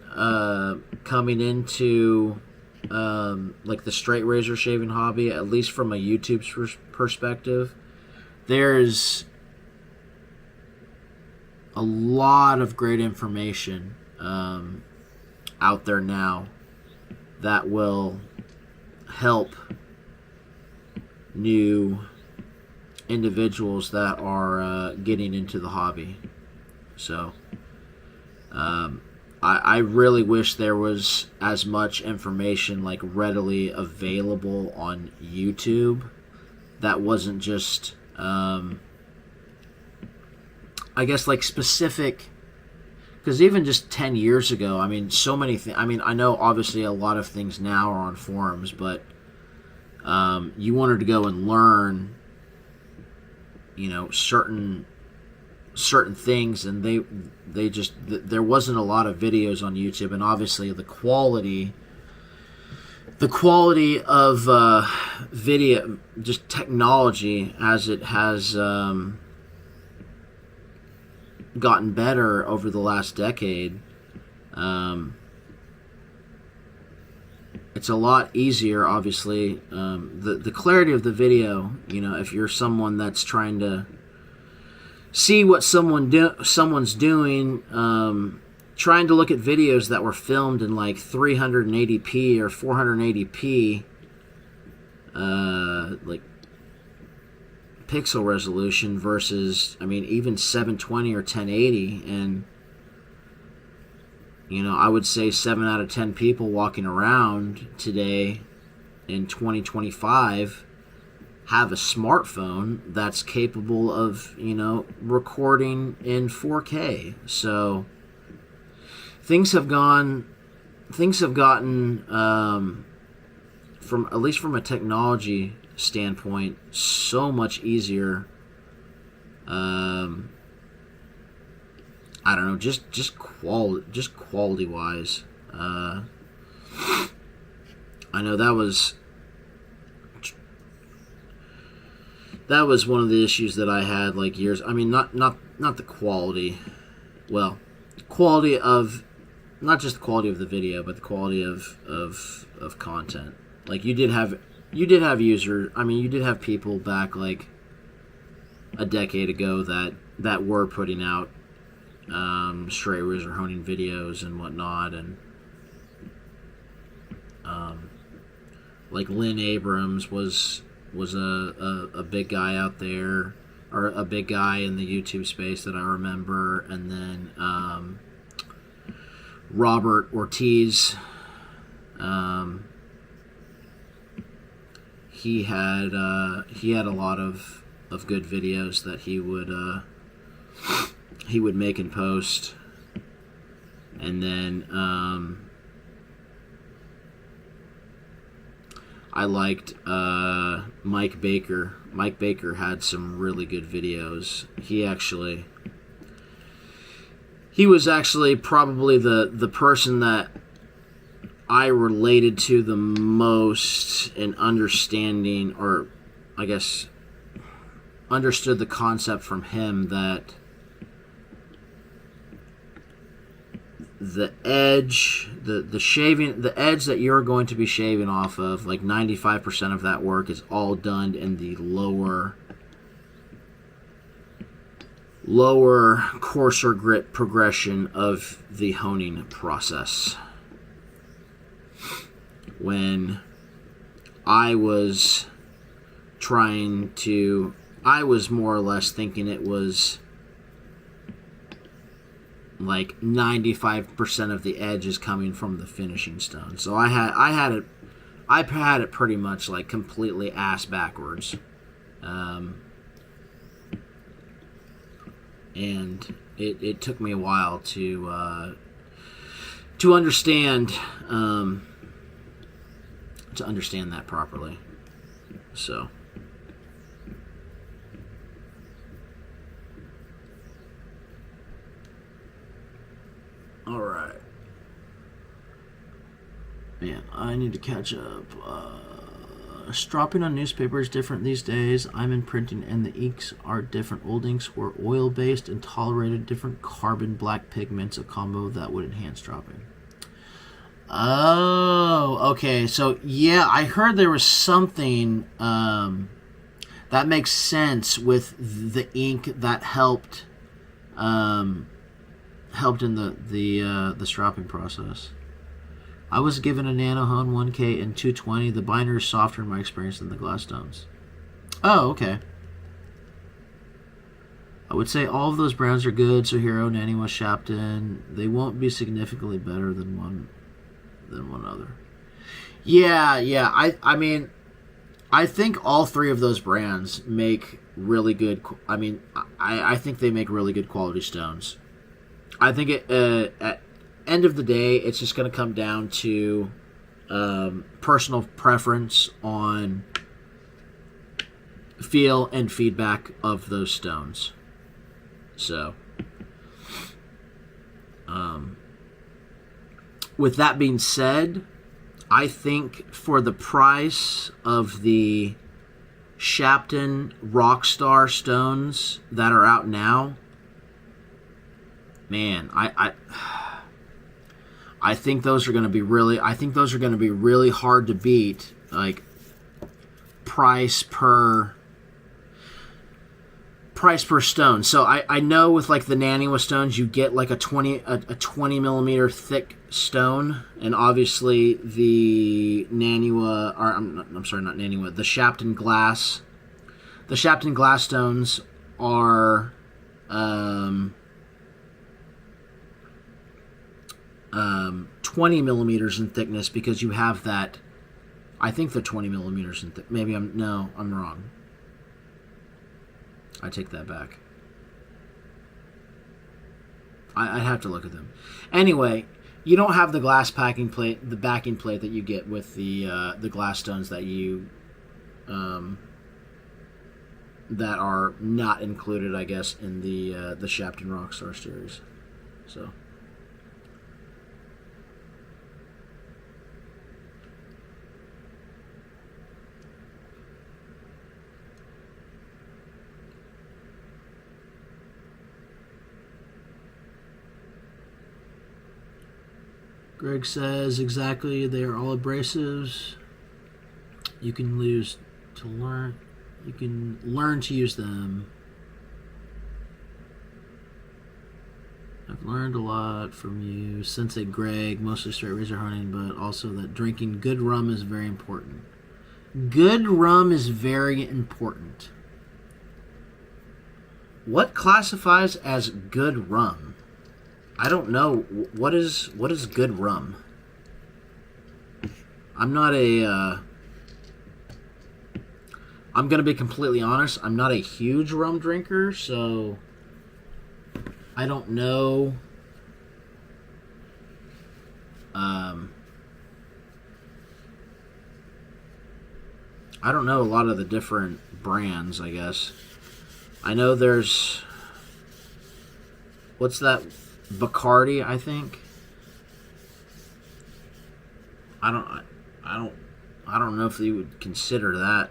coming into like the straight razor shaving hobby, at least from a YouTube perspective. There's a lot of great information out there now that will help new individuals that are getting into the hobby. So I really wish there was as much information like readily available on YouTube that wasn't just I guess like specific, because even just 10 years ago, I mean, so many things. I mean, I know obviously a lot of things now are on forums, but you wanted to go and learn, you know, certain things, and they just, there wasn't a lot of videos on YouTube, and obviously the quality of video, just technology as it has gotten better over the last decade. It's a lot easier, obviously. The clarity of the video, you know, if you're someone that's trying to see what someone's doing, trying to look at videos that were filmed in like 380p or 480p, like pixel resolution versus, I mean, even 720 or 1080, and you know, I would say 7 out of 10 people walking around today in 2025 have a smartphone that's capable of, you know, recording in 4K. So things have gotten from, at least from a technology standpoint, so much easier. I don't know, just quality wise. I know that was one of the issues that I had like years. I mean, not the quality. Well, quality of, not just the quality of the video, but the quality of content. Like you did have users. I mean, you did have people back like a decade ago that were putting out straight razor honing videos and whatnot, and like Lynn Abrams was a big guy out there, or a big guy in the YouTube space that I remember, and then Robert Ortiz, he had a lot of good videos that he would make and post. And then I liked Mike Baker. Mike Baker had some really good videos. He was actually probably the person that I related to the most in understanding, or I guess understood the concept from him, that the edge, the edge that you're going to be shaving off of, like 95% of that work is all done in the lower coarser grit progression of the honing process. When I was more or less thinking it was like 95% of the edge is coming from the finishing stone. So I had it pretty much like completely ass backwards. And it took me a while to understand that properly. So all right, man, I need to catch up. Stropping on newspaper is different these days. I'm in printing, and the inks are different. Old inks were oil-based and tolerated different carbon black pigments, a combo that would enhance dropping. Oh, okay. So, yeah, I heard there was something that makes sense with the ink that helped in the stropping process. I was given a Nanohone 1K and 220. The binder is softer in my experience than the glass stones. Oh, okay. I would say all of those brands are good. Sohiro, Naniwa, Shapton. They won't be significantly better than one other. Yeah. I mean, I think all three of those brands make really good. I mean, I think they make really good quality stones. I think at end of the day, it's just going to come down to personal preference on feel and feedback of those stones. So, with that being said, I think for the price of the Shapton Rockstar stones that are out now, man, I think those are going to be really hard to beat, like price per stone. So I know with like the Naniwa stones, you get like a 20 millimeter thick stone, and obviously the Naniwa, or I'm sorry, not Naniwa, the Shapton glass stones are 20 millimeters in thickness, because you have that. I think they're 20 millimeters in thick. Maybe I'm wrong. I take that back. I'd have to look at them. Anyway, you don't have the glass backing plate that you get with the glass stones that you that are not included, I guess, in the Shapton Rockstar series. So. Greg says exactly, they are all abrasives. You can learn to use them. I've learned a lot from you, Sensei Greg, mostly straight razor hunting, but also that drinking good rum is very important. Good rum is very important. What classifies as good rum? I don't know. What is good rum? I'm not a... I'm going to be completely honest. I'm not a huge rum drinker, so I don't know. I don't know a lot of the different brands, I guess. I know there's... What's that? Bacardi, I think. I don't know if you would consider that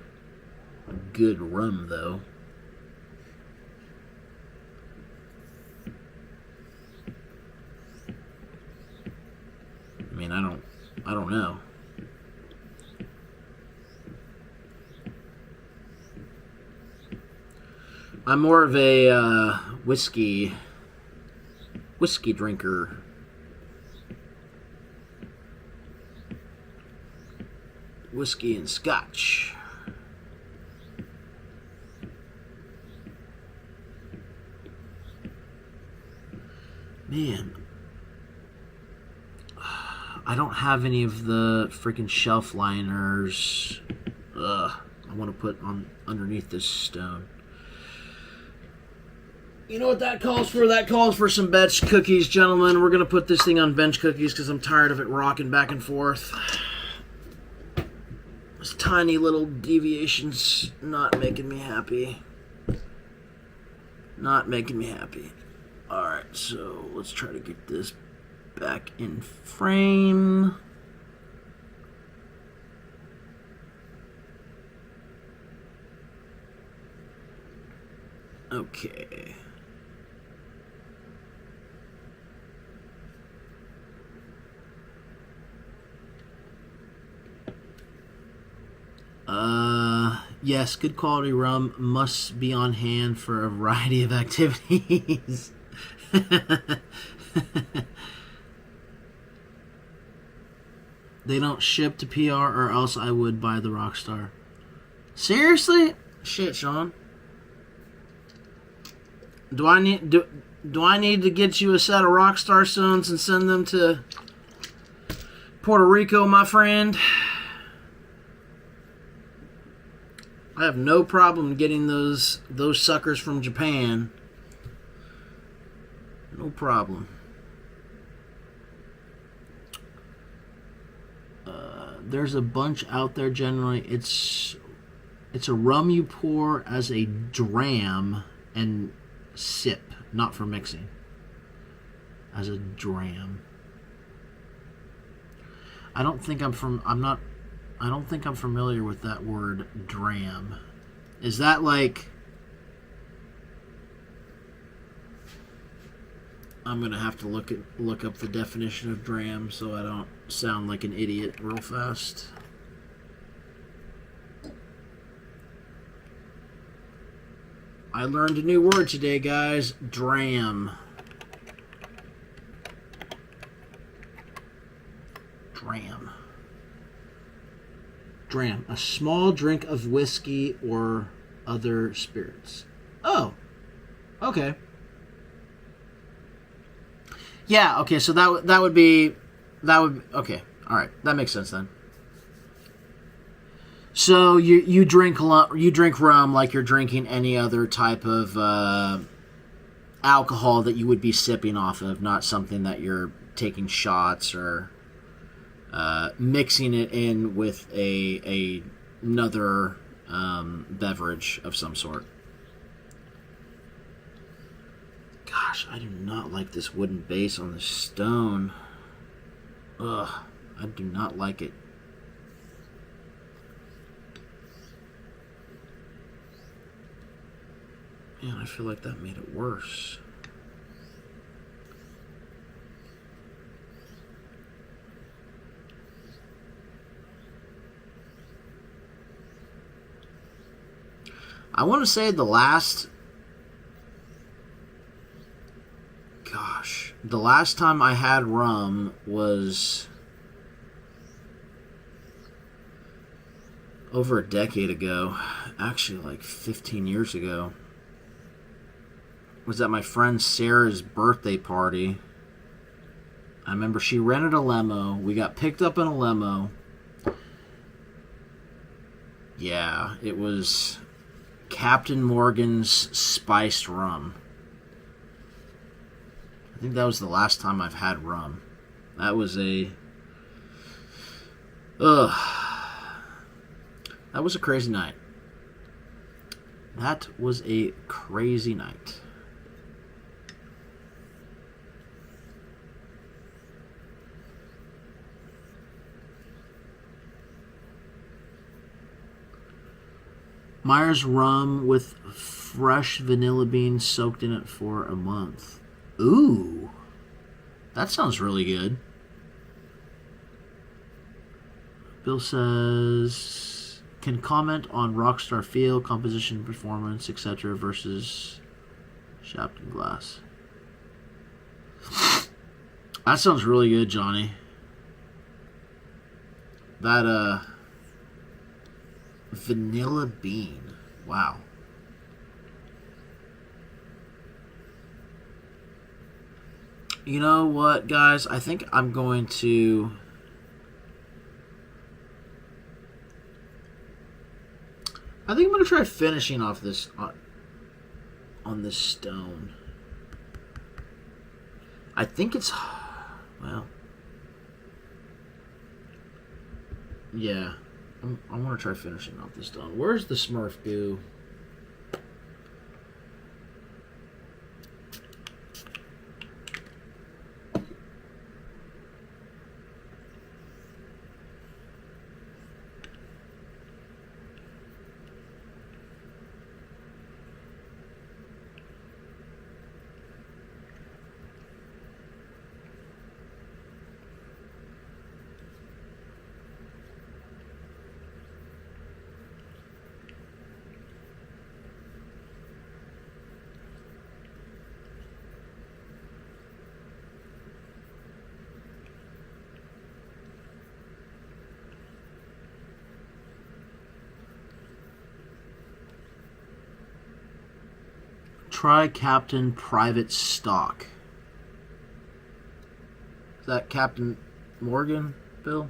good rum, though. don't know. I'm more of a whiskey drinker. Whiskey and scotch. Man, I don't have any of the freaking shelf liners. I want to put on underneath this stone. You know what that calls for? That calls for some bench cookies, gentlemen. We're going to put this thing on bench cookies because I'm tired of it rocking back and forth. This tiny little deviation's not making me happy. Not making me happy. Alright, so let's try to get this back in frame. Okay. Yes, good quality rum must be on hand for a variety of activities. They don't ship to PR or else I would buy the Rockstar. Seriously? Shit, Sean. Do I need to get you a set of Rockstar Stones and send them to Puerto Rico, my friend? I have no problem getting those suckers from Japan. No problem. There's a bunch out there. Generally, it's a rum you pour as a dram and sip, not for mixing. As a dram. I don't think I'm familiar with that word dram. Is that like... I'm going to have to look up the definition of dram so I don't sound like an idiot real fast. I learned a new word today, guys. Dram. Dram. Dram. A small drink of whiskey or other spirits. Oh. Okay. Yeah, okay, so that would okay. All right. That makes sense then. So you drink rum like you're drinking any other type of alcohol that you would be sipping off of, not something that you're taking shots or mixing it in with another beverage of some sort. Gosh, I do not like this wooden base on the stone. Ugh, I do not like it. Man, I feel like that made it worse. I want to say the last time I had rum was over a decade ago. Actually, like 15 years ago. It was at my friend Sarah's birthday party. I remember she rented a limo. We got picked up in a limo. Yeah, it was Captain Morgan's spiced rum. I think that was the last time I've had rum. That was that was a crazy night. That was a crazy night. Myers rum with fresh vanilla beans soaked in it for a month. Ooh, that sounds really good. Bill says, can comment on Rockstar feel, composition, performance, etc. versus Shapton Glass. That sounds really good, Johnny. That, Vanilla Bean. Wow. You know what, guys? I think I'm going to... try finishing off this on this stone. I think it's... Well... Yeah. I want to try finishing off this stone. Where's the Smurf goo? Try Captain Private Stock. Is that Captain Morgan, Bill?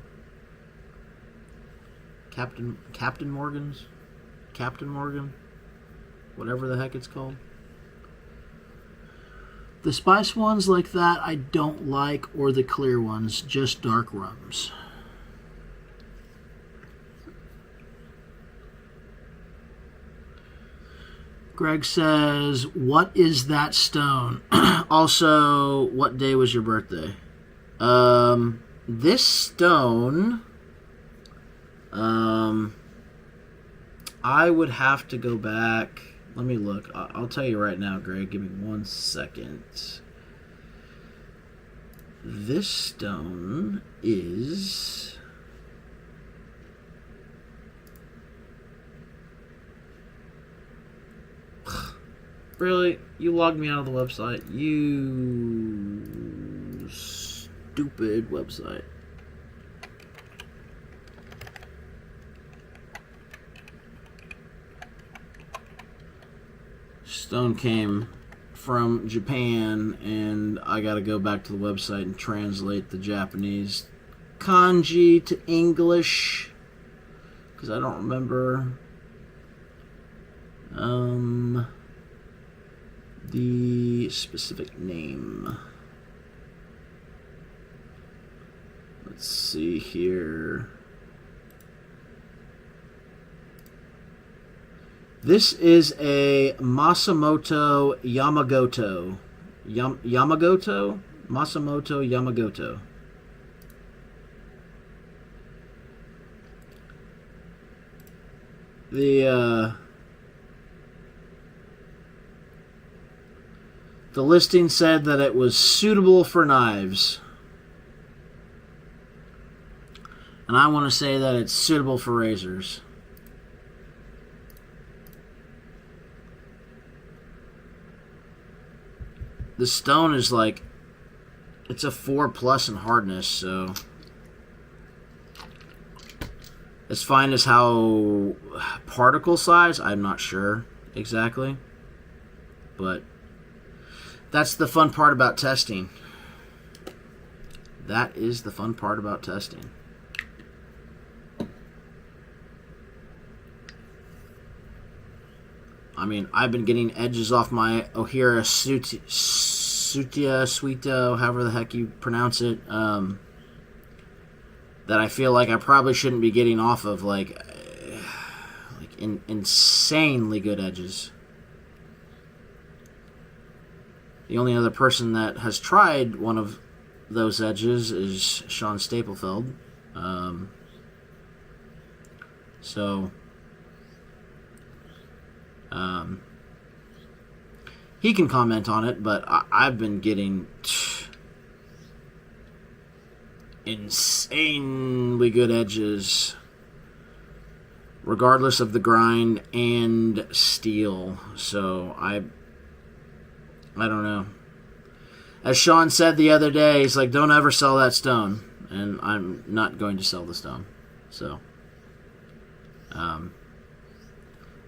Captain Morgan's? Captain Morgan? Whatever the heck it's called. The spice ones like that I don't like, or the clear ones, just dark rums. Greg says, what is that stone? Also, what day was your birthday? This stone, I would have to go back. Let me look. I'll tell you right now, Greg. Give me 1 second. This stone is... Really? You logged me out of the website? You stupid website. Stone came from Japan, and I gotta go back to the website and translate the Japanese kanji to English, because I don't remember the specific name. Let's see here. This is a Masamoto Yamagoto. Yamagoto? Masamoto Yamagoto. The listing said that it was suitable for knives. And I want to say that it's suitable for razors. The stone is like, it's a 4+ in hardness, so as fine as how particle size, I'm not sure exactly, but that's the fun part about testing. That is the fun part about testing. I mean, I've been getting edges off my Ohira Sutia, however the heck you pronounce it, that I feel like I probably shouldn't be getting off of, like insanely good edges. The only other person that has tried one of those edges is Sean Staplefeld. He can comment on it, but I've been getting insanely good edges, regardless of the grind and steel. So I don't know. As Sean said the other day, he's like, don't ever sell that stone. And I'm not going to sell the stone. So,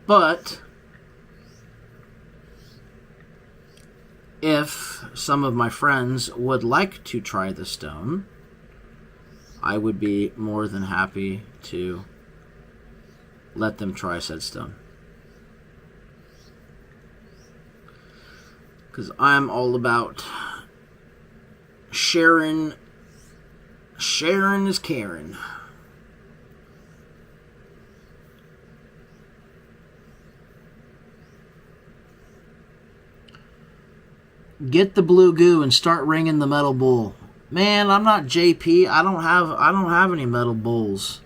but if some of my friends would like to try the stone, I would be more than happy to let them try said stone. Because I'm all about sharing. Sharing is caring. Get the blue goo and start ringing the metal bowl. Man, I'm not JP. I don't have any metal bowls.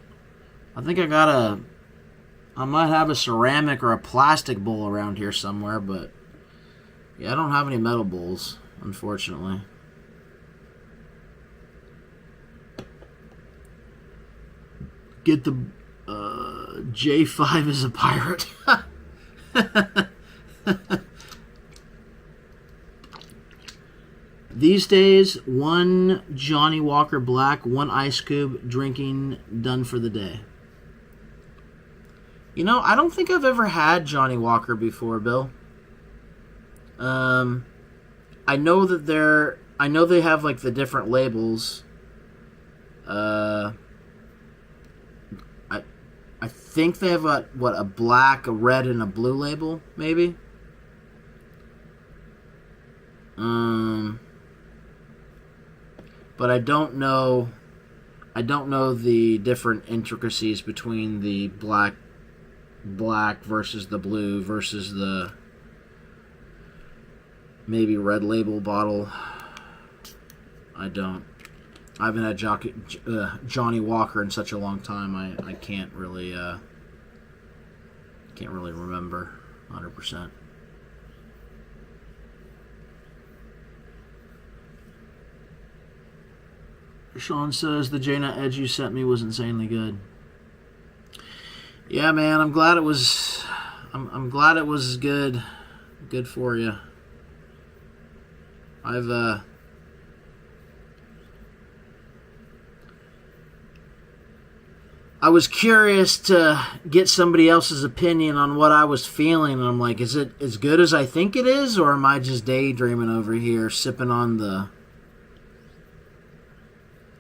I think I might have a ceramic or a plastic bowl around here somewhere, but yeah, I don't have any metal bowls, unfortunately. Get the J5 is a pirate. These days, one Johnny Walker Black, one Ice Cube, drinking, done for the day. You know, I don't think I've ever had Johnny Walker before, Bill. I know that I know they have like the different labels. I think they have a black, a red, and a blue label, maybe. But I don't know the different intricacies between the black versus the blue versus the maybe red label bottle. I haven't had Johnny Walker in such a long time. I can't really remember 100%. Sean says the Jaina Edge you sent me was insanely good. Yeah, man, I'm glad it was. I'm glad it was good for you. I was curious to get somebody else's opinion on what I was feeling, and I'm like, is it as good as I think it is, or am I just daydreaming over here, sipping on the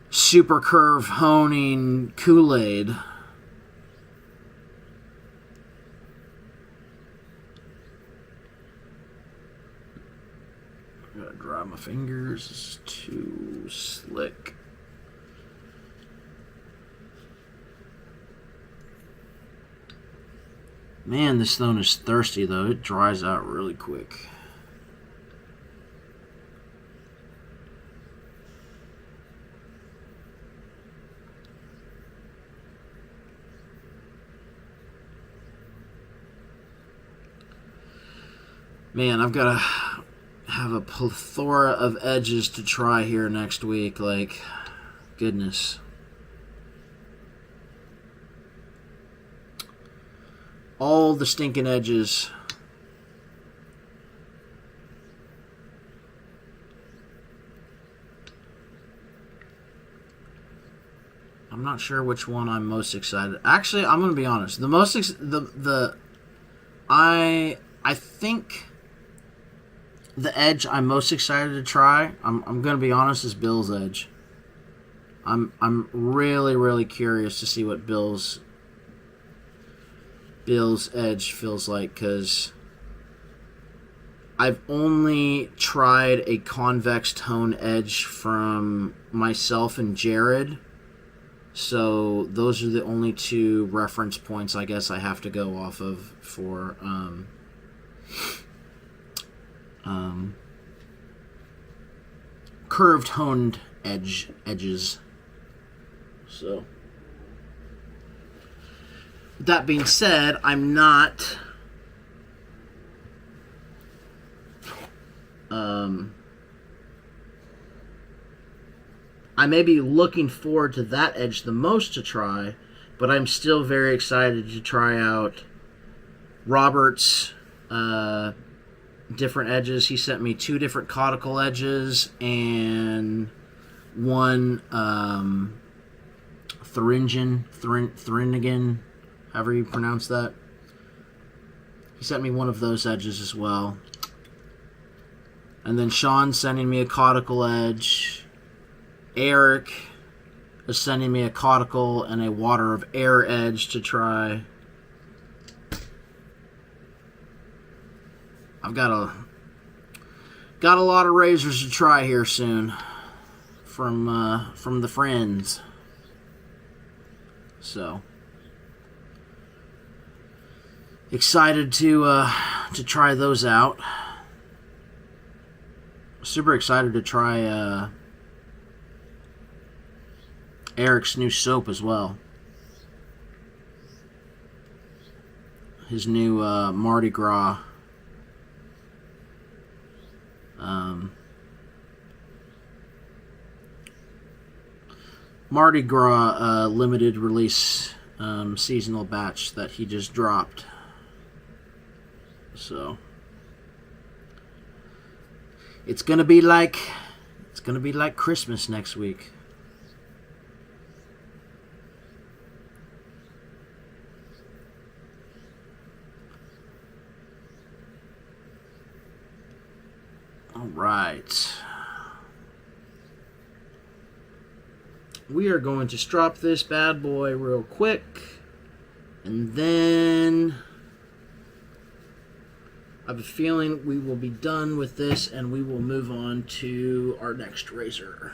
super curve honing Kool-Aid? I gotta dry my fingers. It's too slick. Man, this stone is thirsty, though. It dries out really quick. Man, I've got to have a plethora of edges to try here next week. Like, goodness. All the stinking edges. I'm not sure which one I'm most excited. Actually, I'm gonna be honest. The most I think the edge I'm most excited to try. I'm gonna be honest, is Bill's edge. I'm really curious to see what Bill's edge feels like, because I've only tried a convex tone edge from myself and Jared, so those are the only two reference points I guess I have to go off of for curved honed edges. So that being said, I'm not I may be looking forward to that edge the most to try, but I'm still very excited to try out Robert's different edges. He sent me 2 different caudal edges and one Thuringian, however you pronounce that. He sent me one of those edges as well. And then Sean sending me a caudal edge. Eric is sending me a caudal and a water of air edge to try. I've got a lot of razors to try here soon from the friends. So excited to try those out. Super excited to try Eric's new soap as well. His new Mardi Gras. Mardi Gras limited release seasonal batch that he just dropped. So it's gonna be like Christmas next week. All right. We are going to strop this bad boy real quick, and then I have a feeling we will be done with this and we will move on to our next razor.